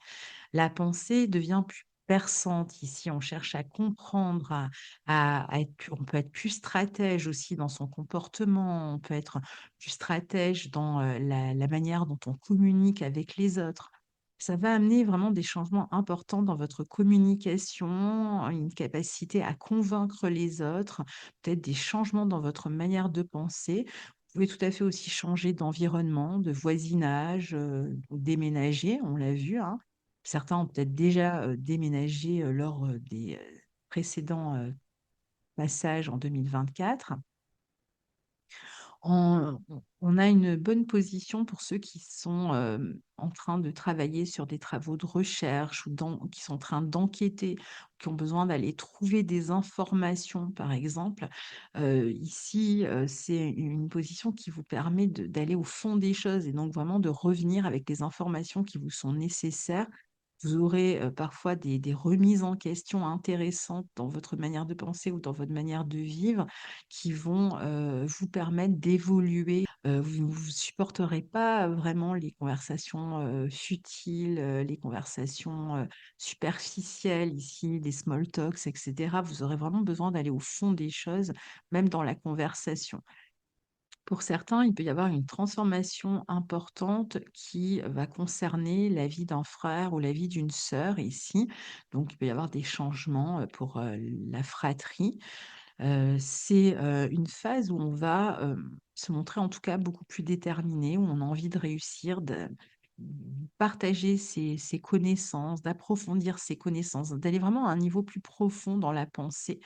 La pensée devient plus perçante ici, on cherche à comprendre, à être plus on peut être plus stratège aussi dans son comportement, on peut être plus stratège dans, la manière dont on communique avec les autres. Ça va amener vraiment des changements importants dans votre communication, une capacité à convaincre les autres, peut-être des changements dans votre manière de penser. Vous pouvez tout à fait aussi changer d'environnement, de voisinage, déménager, on l'a vu, hein. Certains ont peut-être déjà, déménagé, lors, des, précédents, passages en 2024. On a une bonne position pour ceux qui sont, en train de travailler sur des travaux de recherche ou qui sont en train d'enquêter, qui ont besoin d'aller trouver des informations, par exemple. Ici, c'est une position qui vous permet d'aller au fond des choses et donc vraiment de revenir avec les informations qui vous sont nécessaires. Vous aurez, parfois des remises en question intéressantes dans votre manière de penser ou dans votre manière de vivre qui vont, vous permettre d'évoluer. Vous ne supporterez pas vraiment les conversations, futiles, les conversations, superficielles ici, les small talks et cetera. Vous aurez vraiment besoin d'aller au fond des choses, même dans la conversation. Pour certains, il peut y avoir une transformation importante qui va concerner la vie d'un frère ou la vie d'une sœur ici. Donc il peut y avoir des changements, pour, la fratrie. C'est, une phase où on va, se montrer en tout cas beaucoup plus déterminé, où on a envie de réussir, de partager ses connaissances, d'approfondir ses connaissances, d'aller vraiment à un niveau plus profond dans la pensée.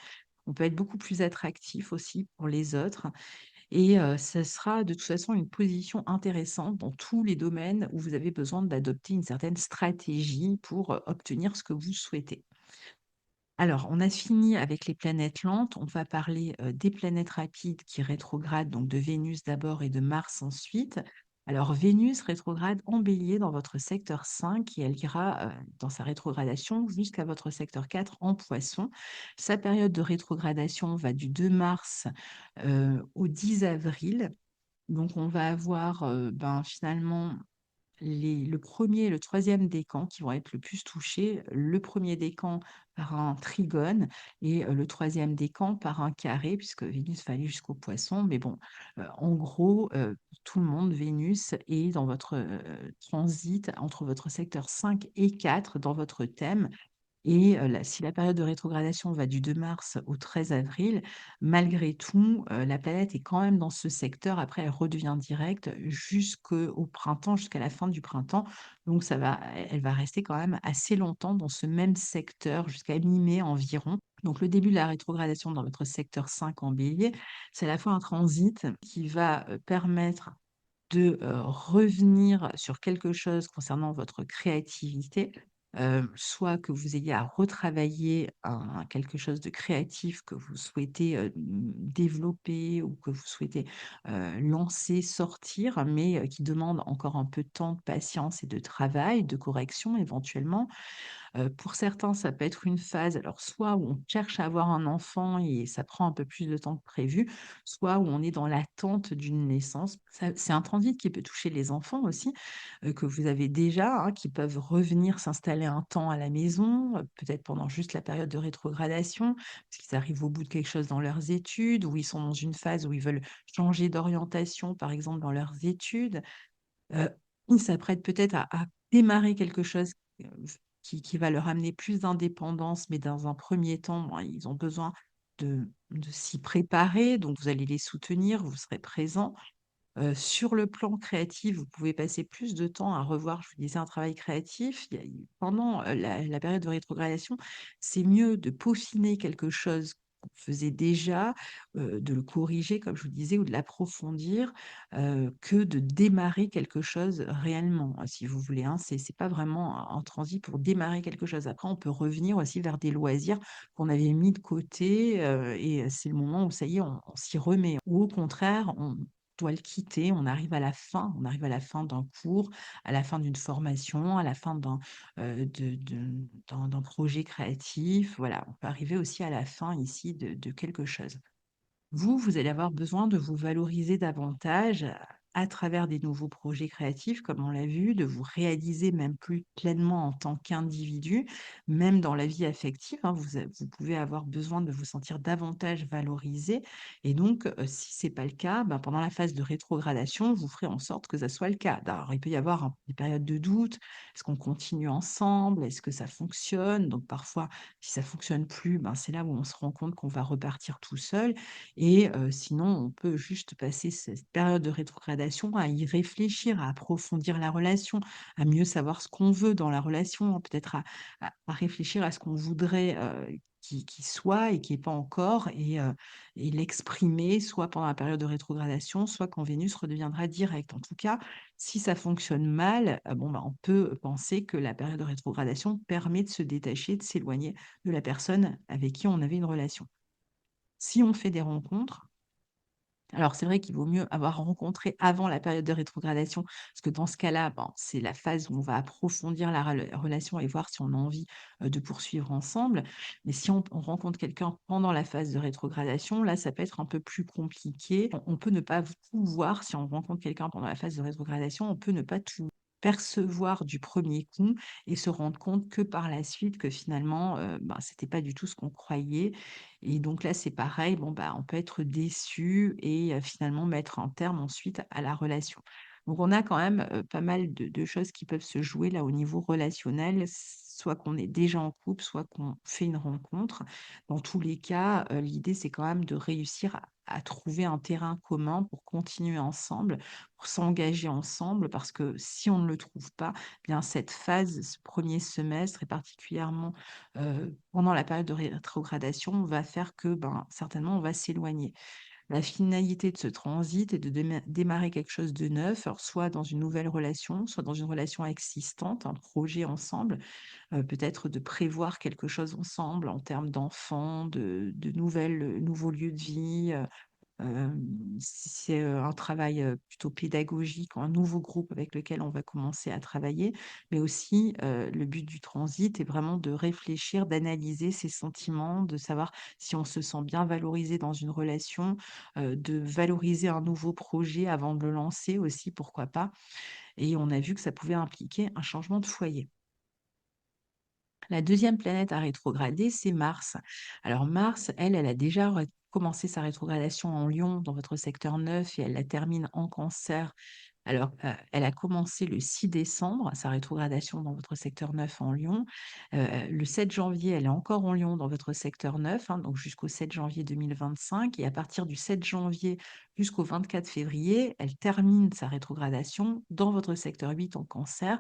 On peut être beaucoup plus attractif aussi pour les autres et ça sera de toute façon une position intéressante dans tous les domaines où vous avez besoin d'adopter une certaine stratégie pour, obtenir ce que vous souhaitez. Alors, on a fini avec les planètes lentes. On va parler des planètes rapides qui rétrogradent, donc de Vénus d'abord et de Mars ensuite. Alors, Vénus rétrograde en bélier dans votre secteur 5 et elle ira dans sa rétrogradation jusqu'à votre secteur 4 en poisson. Sa période de rétrogradation va du 2 mars au 10 avril. Donc, on va avoir ben, finalement le premier et le troisième décan qui vont être le plus touchés. Le premier décan par un trigone et le troisième décan par un carré, puisque Vénus va aller jusqu'au poisson. Mais bon, en gros, pour tout le monde, Vénus est dans votre transit entre votre secteur 5 et 4 dans votre thème. Et si la période de rétrogradation va du 2 mars au 13 avril, malgré tout, la planète est quand même dans ce secteur. Après, elle redevient directe jusqu'au printemps, jusqu'à la fin du printemps. Donc elle va rester quand même assez longtemps dans ce même secteur, jusqu'à mi-mai environ. Donc le début de la rétrogradation dans votre secteur 5 en Bélier, c'est à la fois un transit qui va, permettre de, revenir sur quelque chose concernant votre créativité, soit que vous ayez à retravailler quelque chose de créatif que vous souhaitez, développer ou que vous souhaitez, lancer, sortir, mais, qui demande encore un peu de temps, de patience et de travail, de correction éventuellement. Pour certains, ça peut être une phase, alors soit où on cherche à avoir un enfant et ça prend un peu plus de temps que prévu, soit où on est dans l'attente d'une naissance. Ça c'est un transit qui peut toucher les enfants aussi, que vous avez déjà, hein, qui peuvent revenir s'installer un temps à la maison, peut-être pendant juste la période de rétrogradation, parce qu'ils arrivent au bout de quelque chose dans leurs études ou ils sont dans une phase où ils veulent changer d'orientation, par exemple, dans leurs études. Heu, ils s'apprêtent peut-être à démarrer quelque chose, qui va leur amener plus d'indépendance, mais dans un premier temps, ben, ils ont besoin de s'y préparer, donc vous allez les soutenir, vous serez présents. Sur le plan créatif, vous pouvez passer plus de temps à revoir, je vous disais, un travail créatif. Il y a pendant, la période de rétrogradation, c'est mieux de peaufiner quelque chose qu'on faisait déjà, de le corriger, comme je vous disais, ou de l'approfondir, que de démarrer quelque chose réellement, si vous voulez, hein. C'est pas vraiment un transit pour démarrer quelque chose. Après, on peut revenir aussi vers des loisirs qu'on avait mis de côté, et c'est le moment où ça y est, on s'y remet. Ou au contraire, on doit le quitter, on arrive à la fin d'un cours, à la fin d'une formation, à la fin d'un projet créatif. Voilà, on peut arriver aussi à la fin ici de quelque chose. Vous allez avoir besoin de vous valoriser davantage à travers des nouveaux projets créatifs, comme on l'a vu, de vous réaliser même plus pleinement en tant qu'individu, même dans la vie affective, hein. Vous pouvez avoir besoin de vous sentir davantage valorisé. Et donc, si c'est pas le cas, ben, pendant la phase de rétrogradation, vous ferez en sorte que ça soit le cas. Alors, il peut y avoir des périodes de doute. Est-ce qu'on continue ensemble? Est-ce que ça fonctionne? Donc, parfois, si ça fonctionne plus, ben, c'est là où on se rend compte qu'on va repartir tout seul. Et sinon, on peut juste passer cette période de rétrogradation à y réfléchir, à approfondir la relation, à mieux savoir ce qu'on veut dans la relation, hein, peut-être à réfléchir à ce qu'on voudrait, qu'il soit et qui est pas encore et l'exprimer soit pendant la période de rétrogradation, soit quand Vénus redeviendra directe. En tout cas, si ça fonctionne mal, bon, bah, on peut penser que la période de rétrogradation permet de se détacher, de s'éloigner de la personne avec qui on avait une relation. Si on fait des rencontres, alors c'est vrai qu'il vaut mieux avoir rencontré avant la période de rétrogradation, parce que dans ce cas-là, ben, c'est la phase où on va approfondir la relation et voir si on a envie, de poursuivre ensemble. Mais si on rencontre quelqu'un pendant la phase de rétrogradation, là, ça peut être un peu plus compliqué. On peut ne pas tout voir si on rencontre quelqu'un pendant la phase de rétrogradation, on peut ne pas tout percevoir du premier coup et se rendre compte que par la suite que finalement, ben, c'était pas du tout ce qu'on croyait et donc là, c'est pareil, bon, bah, on peut être déçu et finalement mettre un terme ensuite à la relation. Donc on a quand même, pas mal de choses qui peuvent se jouer là au niveau relationnel, soit qu'on est déjà en couple, soit qu'on fait une rencontre. Dans tous les cas, l'idée, c'est quand même de réussir à trouver un terrain commun pour continuer ensemble, pour s'engager ensemble parce que si on ne le trouve pas, eh bien cette phase, ce premier semestre et particulièrement pendant la période de rétrogradation, va faire que, ben, certainement, on va s'éloigner. La finalité de ce transit est de démarrer quelque chose de neuf, alors soit dans une nouvelle relation, soit dans une relation existante, un projet ensemble, peut-être de prévoir quelque chose ensemble en termes d'enfants, de nouveaux lieux de vie, si c'est, un travail, plutôt pédagogique, un nouveau groupe avec lequel on va commencer à travailler, mais aussi, le but du transit est vraiment de réfléchir, d'analyser ses sentiments, de savoir si on se sent bien valorisé dans une relation, de valoriser un nouveau projet avant de le lancer aussi, pourquoi pas et on a vu que ça pouvait impliquer un changement de foyer. La deuxième planète à rétrograder, c'est Mars. Alors Mars, elle a déjà commencé sa rétrogradation en Lion dans votre secteur 9 et elle la termine en Cancer Alors, elle a commencé le 6 décembre, sa rétrogradation dans votre secteur 9 en Lion. Le 7 janvier, elle est encore en Lion dans votre secteur 9, hein, donc jusqu'au 7 janvier 2025 et à partir du 7 janvier jusqu'au 24 février, elle termine sa rétrogradation dans votre secteur 8 en Cancer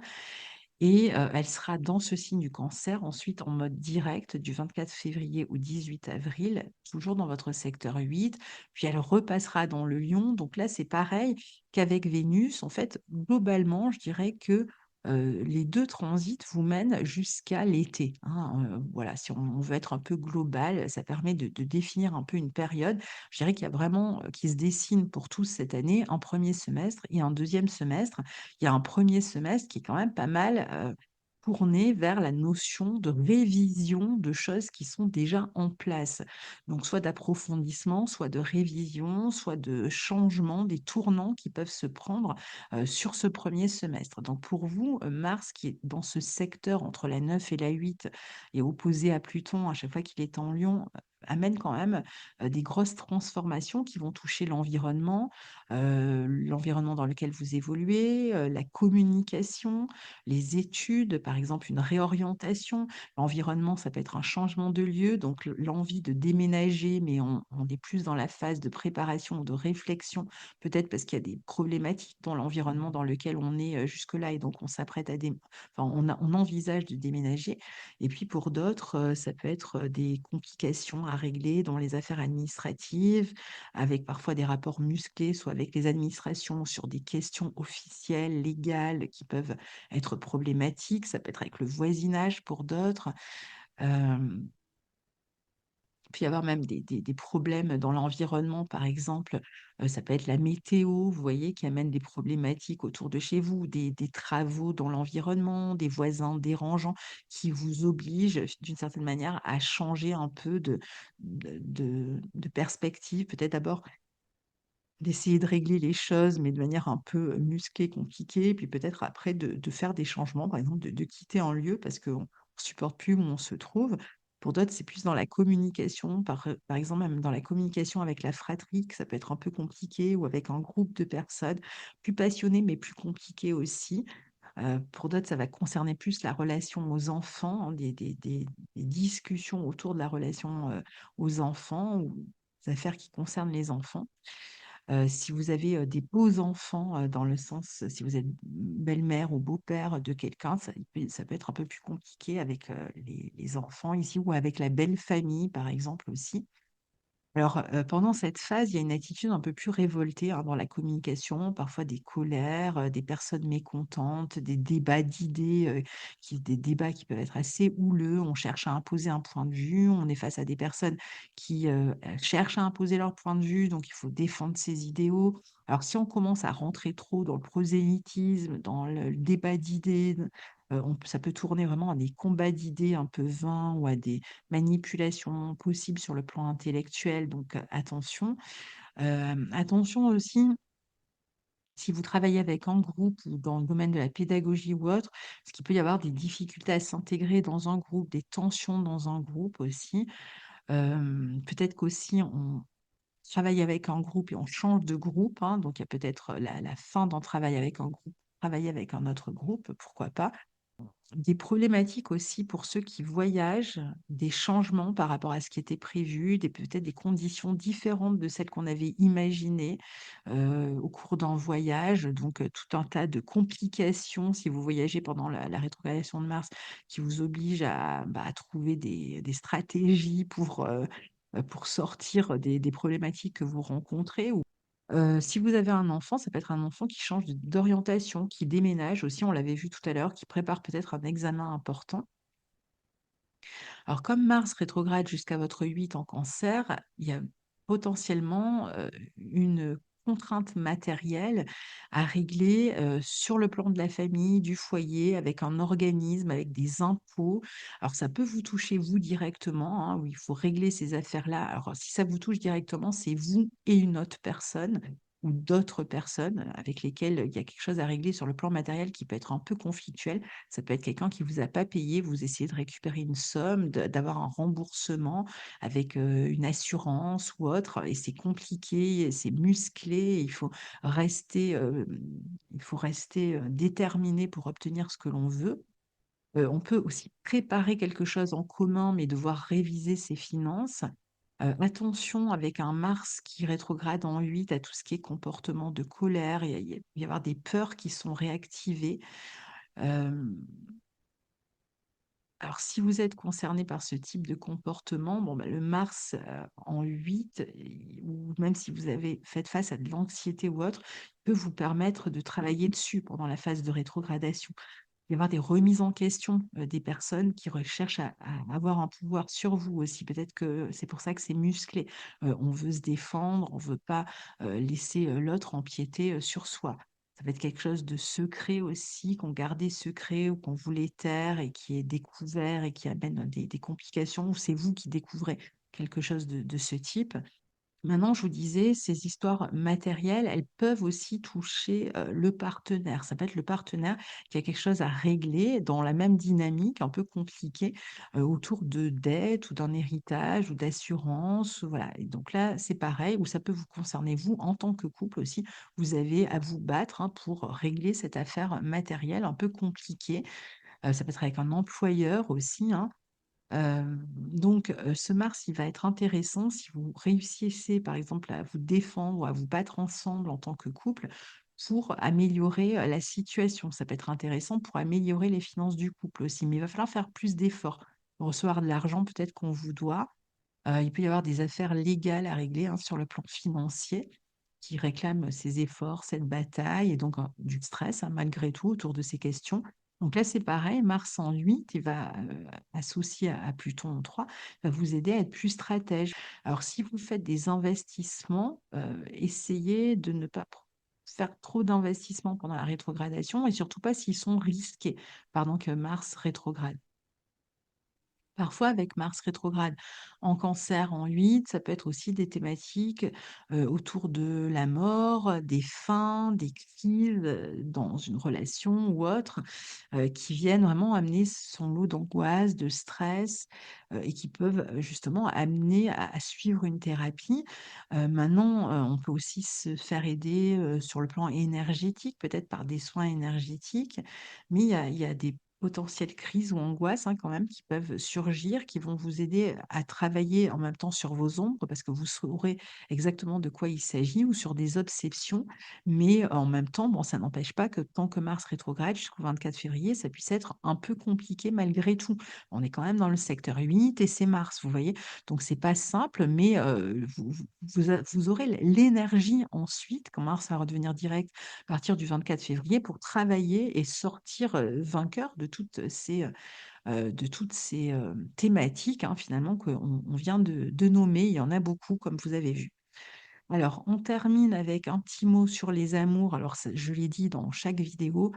et elle sera dans ce signe du Cancer ensuite en mode direct du 24 février au 18 avril, toujours dans votre secteur 8. Puis elle repassera dans le Lion. Donc là, c'est pareil qu'avec Vénus. En fait, globalement, je dirais que les 2 transits vous mènent jusqu'à l'été, hein. Voilà, si on veut être un peu global, ça permet de définir un peu une période. Je dirais qu'il y a vraiment, qui se dessine pour tous cette année, un premier semestre et un deuxième semestre. Il y a un premier semestre qui est quand même pas mal tourné vers la notion de révision de choses qui sont déjà en place. Donc, soit d'approfondissement, soit de révision, soit de changement, des tournants qui peuvent se prendre sur ce premier semestre. Donc, pour vous, Mars, qui est dans ce secteur entre la 9 et la 8 et opposé à Pluton à chaque fois qu'il est en Lion, amène quand même des grosses transformations qui vont toucher l'environnement dans lequel vous évoluez, la communication, les études, par exemple une réorientation. L'environnement, ça peut être un changement de lieu, donc l'envie de déménager, mais on est plus dans la phase de préparation ou de réflexion, peut-être parce qu'il y a des problématiques dans l'environnement dans lequel on est jusque-là et donc on s'apprête enfin, on envisage de déménager. Et puis pour d'autres, ça peut être des complications à régler dans les affaires administratives, avec parfois des rapports musclés, soit avec les administrations sur des questions officielles, légales, qui peuvent être problématiques. Ça peut être avec le voisinage pour d'autres. Hem, Puis y avoir même des problèmes dans l'environnement, par exemple, ça peut être la météo, vous voyez, qui amène des problématiques autour de chez vous, des travaux dans l'environnement, des voisins dérangeants qui vous obligent, d'une certaine manière, à changer un peu de perspective. Peut-être d'abord d'essayer de régler les choses, mais de manière un peu musclée, compliquée, puis peut-être après de faire des changements, par exemple de quitter un lieu parce qu'on ne supporte plus où on se trouve. Pour d'autres, c'est plus dans la communication, par exemple même dans la communication avec la fratrie, que ça peut être un peu compliqué, ou avec un groupe de personnes plus passionnées, mais plus compliquées aussi. Pour d'autres, ça va concerner plus la relation aux enfants, hein, des discussions autour de la relation aux enfants, ou des affaires qui concernent les enfants. Si vous avez, des beaux enfants, dans le sens, si vous êtes belle-mère ou beau-père de quelqu'un, ça peut être un peu plus compliqué avec, les enfants ici ou avec la belle famille, par exemple, aussi. Alors, pendant cette phase, il y a une attitude un peu plus révoltée, hein, dans la communication, parfois des colères, des personnes mécontentes, des débats d'idées, des débats qui peuvent être assez houleux. On cherche à imposer un point de vue, on est face à des personnes qui, cherchent à imposer leur point de vue, donc il faut défendre ses idéaux. Alors si on commence à rentrer trop dans le prosélytisme, dans le débat d'idées, ça peut tourner vraiment à des combats d'idées un peu vains ou à des manipulation possible sur le plan intellectuel, donc attention. Attention aussi, si vous travaillez avec un groupe ou dans le domaine de la pédagogie ou autre, parce qu'il peut y avoir des difficultés à s'intégrer dans un groupe, des tensions dans un groupe aussi. Peut-être qu'aussi on travaille avec un groupe et on change de groupe, hein, donc il y a peut-être la fin d'un travail avec un groupe, travailler avec un autre groupe, pourquoi pas. Des problématiques aussi pour ceux qui voyagent, des changements par rapport à ce qui était prévu, peut-être des conditions différentes de celles qu'on avait imaginées, au cours d'un voyage. Donc, tout un tas de complications si vous voyagez pendant la rétrogradation de Mars qui vous oblige à trouver des stratégies pour sortir des problématiques que vous rencontrez. Si vous avez un enfant, ça peut être un enfant qui change d'orientation, qui déménage aussi, on l'avait vu tout à l'heure, qui prépare peut-être un examen important. Alors, comme Mars rétrograde jusqu'à votre 8 en Cancer, il y a potentiellement une contrainte matérielle à régler sur le plan de la famille, du foyer, avec un organisme, avec des impôts. Alors, ça peut vous toucher vous directement, hein, où il faut régler ces affaires-là. Alors, si ça vous touche directement, c'est vous et une autre personne. ou d'autres personnes avec lesquelles il y a quelque chose à régler sur le plan matériel qui peut être un peu conflictuel. Ça peut être quelqu'un qui vous a pas payé, vous essayez de récupérer une somme, d'avoir un remboursement avec une assurance ou autre, et c'est compliqué, et c'est musclé, il faut rester déterminé pour obtenir ce que l'on veut. On peut aussi préparer quelque chose en commun, mais devoir réviser ses finances. Attention avec un Mars qui rétrograde en 8 à tout ce qui est comportement de colère, il va y avoir des peurs qui sont réactivées. Hem, alors si vous êtes concerné par ce type de comportement, bon, bah, le Mars, en 8, ou même si vous avez faites face à de l'anxiété ou autre, peut vous permettre de travailler dessus pendant la phase de rétrogradation. Il va y avoir des remises en question, des personnes qui recherchent à avoir un pouvoir sur vous aussi. Peut-être que c'est pour ça que c'est musclé. On veut se défendre, on veut pas, laisser, l'autre empiéter, sur soi. Ça va être quelque chose de secret aussi, qu'on gardait secret ou qu'on voulait taire et qui est découvert et qui amène des complications, ou c'est vous qui découvrez quelque chose de ce type. Maintenant, je vous disais, ces histoires matérielles, elles peuvent aussi toucher, le partenaire. Ça peut être le partenaire qui a quelque chose à régler dans la même dynamique un peu compliquée, autour de dettes ou d'un héritage ou d'assurance, voilà. Et donc là, c'est pareil, ou ça peut vous concerner vous en tant que couple aussi. Vous avez à vous battre, hein, pour régler cette affaire matérielle un peu compliquée. Ça peut être avec un employeur aussi, hein. Donc ce Mars, il va être intéressant si vous réussissez, par exemple, à vous défendre ou à vous battre ensemble en tant que couple pour améliorer, la situation. Ça peut être intéressant pour améliorer les finances du couple aussi, mais il va falloir faire plus d'efforts. Recevoir de l'argent peut-être qu'on vous doit. Il peut y avoir des affaires légales à régler, hein, sur le plan financier qui réclament ces efforts, cette bataille, et donc du stress, hein, malgré tout autour de ces questions. Donc là, c'est pareil, Mars en 8, il va, associé à Pluton en 3, va vous aider à être plus stratège. Alors si vous faites des investissements, essayez de ne pas faire trop d'investissements pendant la rétrogradation, et surtout pas s'ils sont risqués, pendant que Mars rétrograde. Parfois, avec Mars rétrograde en Cancer en 8, ça peut être aussi des thématiques, autour de la mort, des fins, des crises, dans une relation ou autre, qui viennent vraiment amener son lot d'angoisse, de stress, et qui peuvent, justement amener à suivre une thérapie. Maintenant, on peut aussi se faire aider, sur le plan énergétique, peut-être par des soins énergétiques, mais il y a des potentielles crises ou angoisses, hein, quand même, qui peuvent surgir, qui vont vous aider à travailler en même temps sur vos ombres, parce que vous saurez exactement de quoi il s'agit, ou sur des obsessions. Mais en même temps, bon, ça n'empêche pas que tant que Mars rétrograde jusqu'au 24 février, ça puisse être un peu compliqué malgré tout. On est quand même dans le secteur 8 et c'est Mars, vous voyez? Donc c'est pas simple, mais vous aurez l'énergie ensuite, quand Mars va redevenir direct à partir du 24 février, pour travailler et sortir, vainqueur de toutes ces, thématiques, hein, finalement, qu'on vient de nommer. Il y en a beaucoup, comme vous avez vu. Alors, on termine avec un petit mot sur les amours. Alors, je l'ai dit dans chaque vidéo,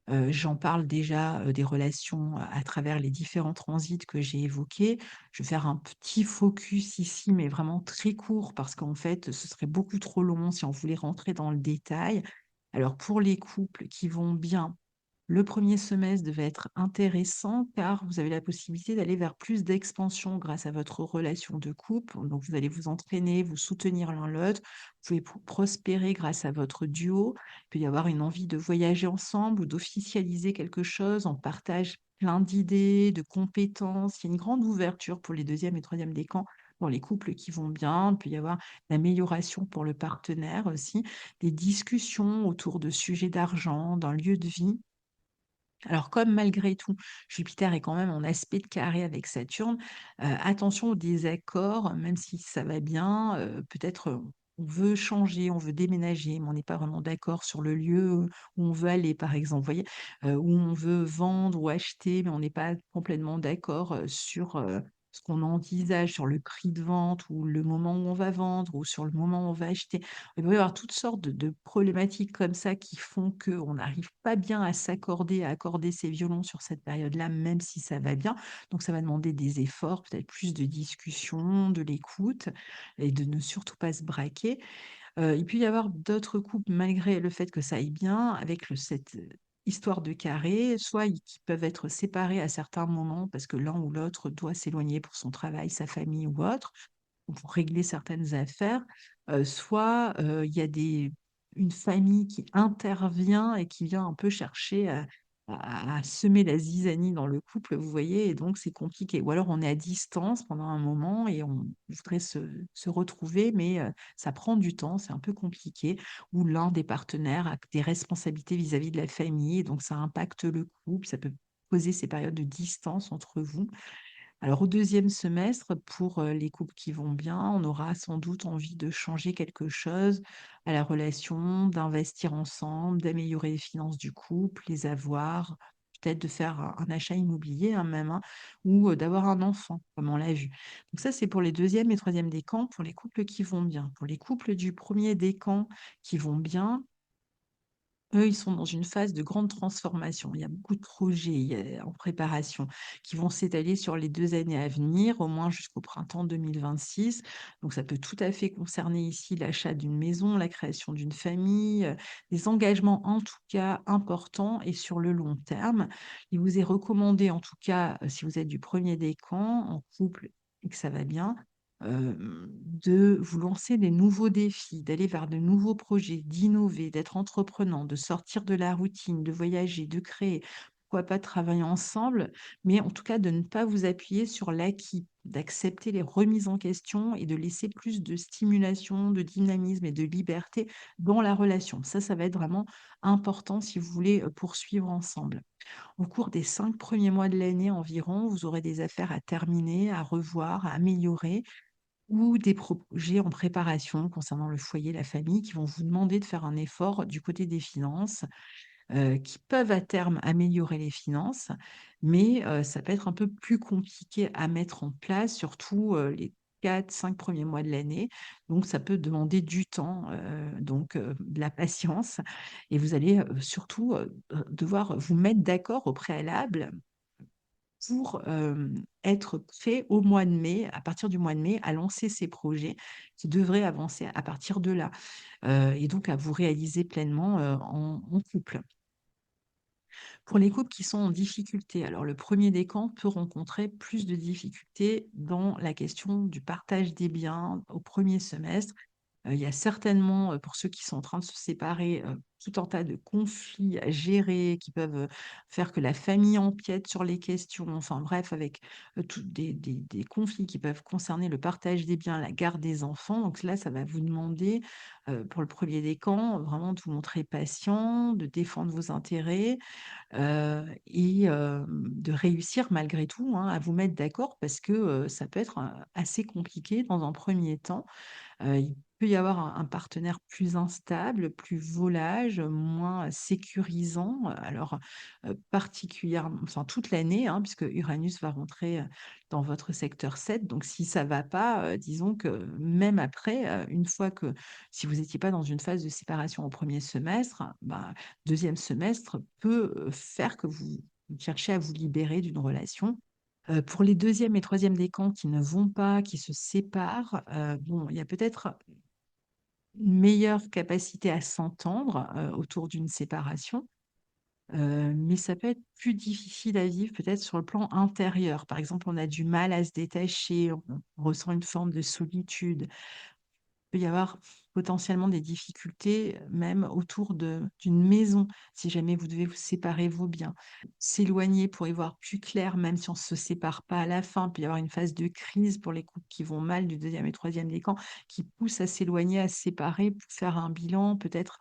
j'en parle déjà, des relations à travers les différents transits que j'ai évoqués. Je vais faire un petit focus ici, mais vraiment très court, parce qu'en fait, ce serait beaucoup trop long si on voulait rentrer dans le détail. Alors, pour les couples qui vont bien, le premier semestre devait être intéressant, car vous avez la possibilité d'aller vers plus d'expansion grâce à votre relation de couple. Donc, vous allez vous entraîner, vous soutenir l'un l'autre. Vous pouvez prospérer grâce à votre duo. Il peut y avoir une envie de voyager ensemble ou d'officialiser quelque chose. On partage plein d'idées, de compétences. Il y a une grande ouverture pour les deuxième et troisième décans dans les couples qui vont bien. Il peut y avoir l'amélioration pour le partenaire aussi, des discussions autour de sujets d'argent, d'un lieu de vie. Alors, comme malgré tout, Jupiter est quand même en aspect de carré avec Saturne, attention aux désaccords, même si ça va bien, peut-être, on veut changer, on veut déménager, mais on n'est pas vraiment d'accord sur le lieu, où on veut aller, par exemple, vous voyez? Où on veut vendre ou acheter, mais on n'est pas complètement d'accord, sur, ce qu'on envisage, sur le prix de vente, ou le moment où on va vendre, ou sur le moment où on va acheter. Il va y avoir toutes sortes de problématiques comme ça qui font qu'on n'arrive pas bien à s'accorder, à accorder ses violons sur cette période-là, même si ça va bien. Donc ça va demander des efforts, peut-être plus de discussion, de l'écoute, et de ne surtout pas se braquer. Il peut y avoir d'autres couples, malgré le fait que ça aille bien, avec cette histoire de carré, soit qui peuvent être séparés à certains moments parce que l'un ou l'autre doit s'éloigner pour son travail, sa famille ou autre, ou pour régler certaines affaires, soit il y a une famille qui intervient et qui vient un peu chercher à semer la zizanie dans le couple, vous voyez, et donc c'est compliqué. Ou alors on est à distance pendant un moment et on voudrait se retrouver, mais ça prend du temps, c'est un peu compliqué, ou l'un des partenaires a des responsabilités vis-à-vis de la famille, et donc ça impacte le couple, ça peut poser ces périodes de distance entre vous. Alors, au deuxième semestre, pour les couples qui vont bien, on aura sans doute envie de changer quelque chose à la relation, d'investir ensemble, d'améliorer les finances du couple, les avoirs, peut-être de faire un achat immobilier, hein, même, hein, ou d'avoir un enfant, comme on l'a vu. Donc ça, c'est pour les deuxième et troisième décans, pour les couples qui vont bien. Pour les couples du premier décan qui vont bien, eux, ils sont dans une phase de grande transformation. Il y a beaucoup de projets en préparation qui vont s'étaler sur les 2 années à venir, au moins jusqu'au printemps 2026. Donc ça peut tout à fait concerner ici l'achat d'une maison, la création d'une famille, des engagements en tout cas importants et sur le long terme. Il vous est recommandé en tout cas, si vous êtes du premier décan, en couple et que ça va bien, de vous lancer des nouveaux défis, d'aller vers de nouveaux projets, d'innover, d'être entreprenant, de sortir de la routine, de voyager, de créer, pourquoi pas travailler ensemble, mais en tout cas de ne pas vous appuyer sur l'acquis, d'accepter les remises en question et de laisser plus de stimulation, de dynamisme et de liberté dans la relation. Ça va être vraiment important si vous voulez poursuivre ensemble. Au cours des 5 premiers mois de l'année environ, vous aurez des affaires à terminer, à revoir, à améliorer, ou des projets en préparation concernant le foyer, la famille, qui vont vous demander de faire un effort du côté des finances, qui peuvent à terme améliorer les finances, mais ça peut être un peu plus compliqué à mettre en place, surtout les 4, 5 premiers mois de l'année. Donc ça peut demander du temps, donc de la patience, et vous allez surtout devoir vous mettre d'accord au préalable pour être prêt au mois de mai, à partir du mois de mai, à lancer ces projets qui devraient avancer à partir de là, et donc à vous réaliser pleinement en couple. Pour les couples qui sont en difficulté, alors le premier décan peut rencontrer plus de difficultés dans la question du partage des biens au premier semestre. Il y a certainement, pour ceux qui sont en train de se séparer, tout un tas de conflits à gérer qui peuvent faire que la famille empiète sur les questions. Enfin bref, avec des conflits qui peuvent concerner le partage des biens, la garde des enfants. Donc là, ça va vous demander, pour le premier décan, vraiment de vous montrer patient, de défendre vos intérêts, et de réussir malgré tout, hein, à vous mettre d'accord parce que ça peut être assez compliqué dans un premier temps. Il peut y avoir un partenaire plus instable, plus volage, moins sécurisant, alors, particulièrement enfin toute l'année, hein, puisque Uranus va rentrer, dans votre secteur 7. Donc si ça va pas, disons que même après, une fois que si vous n'étiez pas dans une phase de séparation au premier semestre, bah, 2e semestre peut, faire que vous cherchez à vous libérer d'une relation. Pour les deuxième et troisième décans qui ne vont pas, qui se séparent, bon, il y a peut-être une meilleure capacité à s'entendre, autour d'une séparation, mais ça peut être plus difficile à vivre peut-être sur le plan intérieur. Par exemple, on a du mal à se détacher, on ressent une forme de solitude. Peut y avoir potentiellement des difficultés, même autour d'une maison, si jamais vous devez vous séparer vos biens. S'éloigner pour y voir plus clair, même si on ne se sépare pas à la fin. Il peut y avoir une phase de crise pour les couples qui vont mal du deuxième et troisième décan, qui pousse à s'éloigner, à se séparer pour faire un bilan peut-être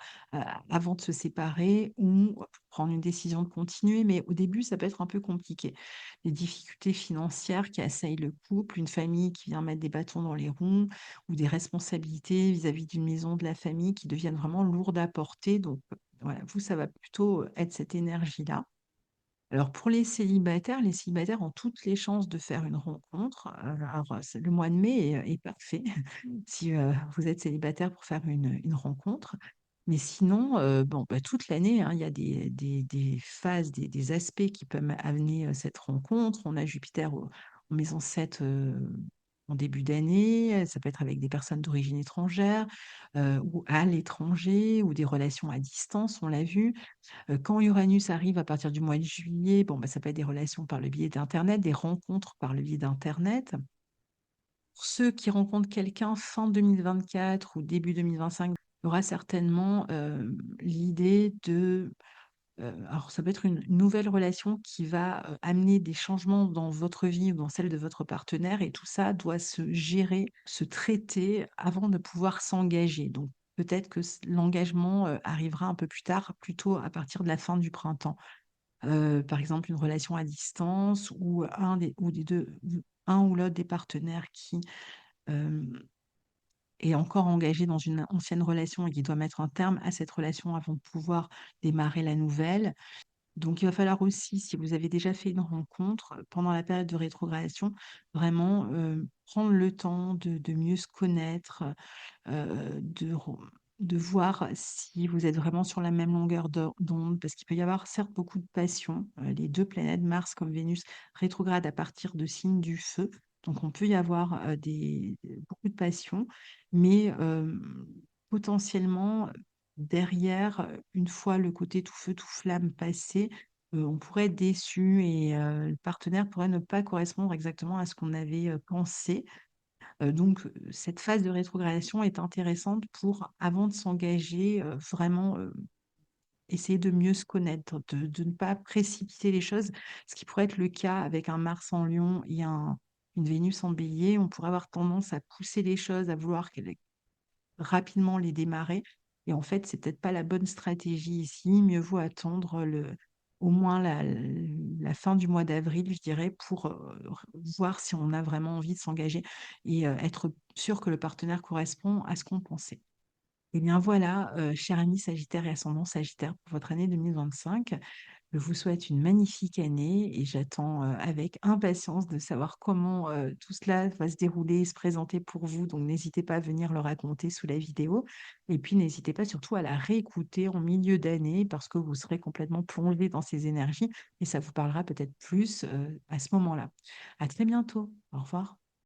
avant de se séparer, ou pour prendre une décision de continuer. Mais au début, ça peut être un peu compliqué. Les difficultés financières qui assaillent le couple, une famille qui vient mettre des bâtons dans les roues, ou des responsabilités vis-à-vis d'une maison, de la famille qui deviennent vraiment lourdes à porter. Donc, voilà, vous, ça va plutôt être cette énergie-là. Alors, pour les célibataires ont toutes les chances de faire une rencontre. Alors, le mois de mai est parfait si vous êtes célibataire pour faire une rencontre. Mais sinon, bon, bah, toute l'année, hein, il y a des phases, des aspects qui peuvent amener cette rencontre. On a Jupiter en maison 7, en début d'année, ça peut être avec des personnes d'origine étrangère, ou à l'étranger ou des relations à distance, on l'a vu. Quand Uranus arrive à partir du mois de juillet, bon, bah, ça peut être des relations par le biais d'internet, des rencontres par le biais d'internet. Pour ceux qui rencontrent quelqu'un fin 2024 ou début 2025, il y aura certainement, l'idée de alors ça peut être une nouvelle relation qui va, amener des changements dans votre vie ou dans celle de votre partenaire et tout ça doit se gérer, se traiter avant de pouvoir s'engager. Donc peut-être que l'engagement, arrivera un peu plus tard, plutôt à partir de la fin du printemps. Par exemple, une relation à distance ou des 2, ou un ou l'autre des partenaires qui, hem, est encore engagé dans une ancienne relation et qui doit mettre un terme à cette relation avant de pouvoir démarrer la nouvelle. Donc il va falloir aussi, si vous avez déjà fait une rencontre, pendant la période de rétrogradation, vraiment, prendre le temps de mieux se connaître, de voir si vous êtes vraiment sur la même longueur d'onde, parce qu'il peut y avoir certes beaucoup de passion. Les 2 planètes, Mars comme Vénus, rétrograde à partir de signes du feu, donc on peut y avoir, beaucoup de passion, mais potentiellement, derrière, une fois le côté tout feu, tout flamme passé, on pourrait être déçu et le partenaire pourrait ne pas correspondre exactement à ce qu'on avait, pensé. Donc, cette phase de rétrogradation est intéressante pour, avant de s'engager, vraiment, essayer de mieux se connaître, de ne pas précipiter les choses. Ce qui pourrait être le cas avec un Mars en Lion et une Vénus en Bélier. On pourrait avoir tendance à pousser les choses, à vouloir rapidement les démarrer et en fait, c'est peut-être pas la bonne stratégie ici. Mieux vaut attendre au moins la fin du mois d'avril, je dirais, pour, voir si on a vraiment envie de s'engager et être sûr que le partenaire correspond à ce qu'on pensait. Eh bien voilà, cher ami Sagittaire et ascendant Sagittaire, pour votre année 2025. Je vous souhaite une magnifique année et j'attends, avec impatience de savoir comment, tout cela va se dérouler et se présenter pour vous. Donc n'hésitez pas à venir le raconter sous la vidéo et puis n'hésitez pas surtout à la réécouter en milieu d'année parce que vous serez complètement plongé dans ces énergies et ça vous parlera peut-être plus, à ce moment-là. À très bientôt. Au revoir.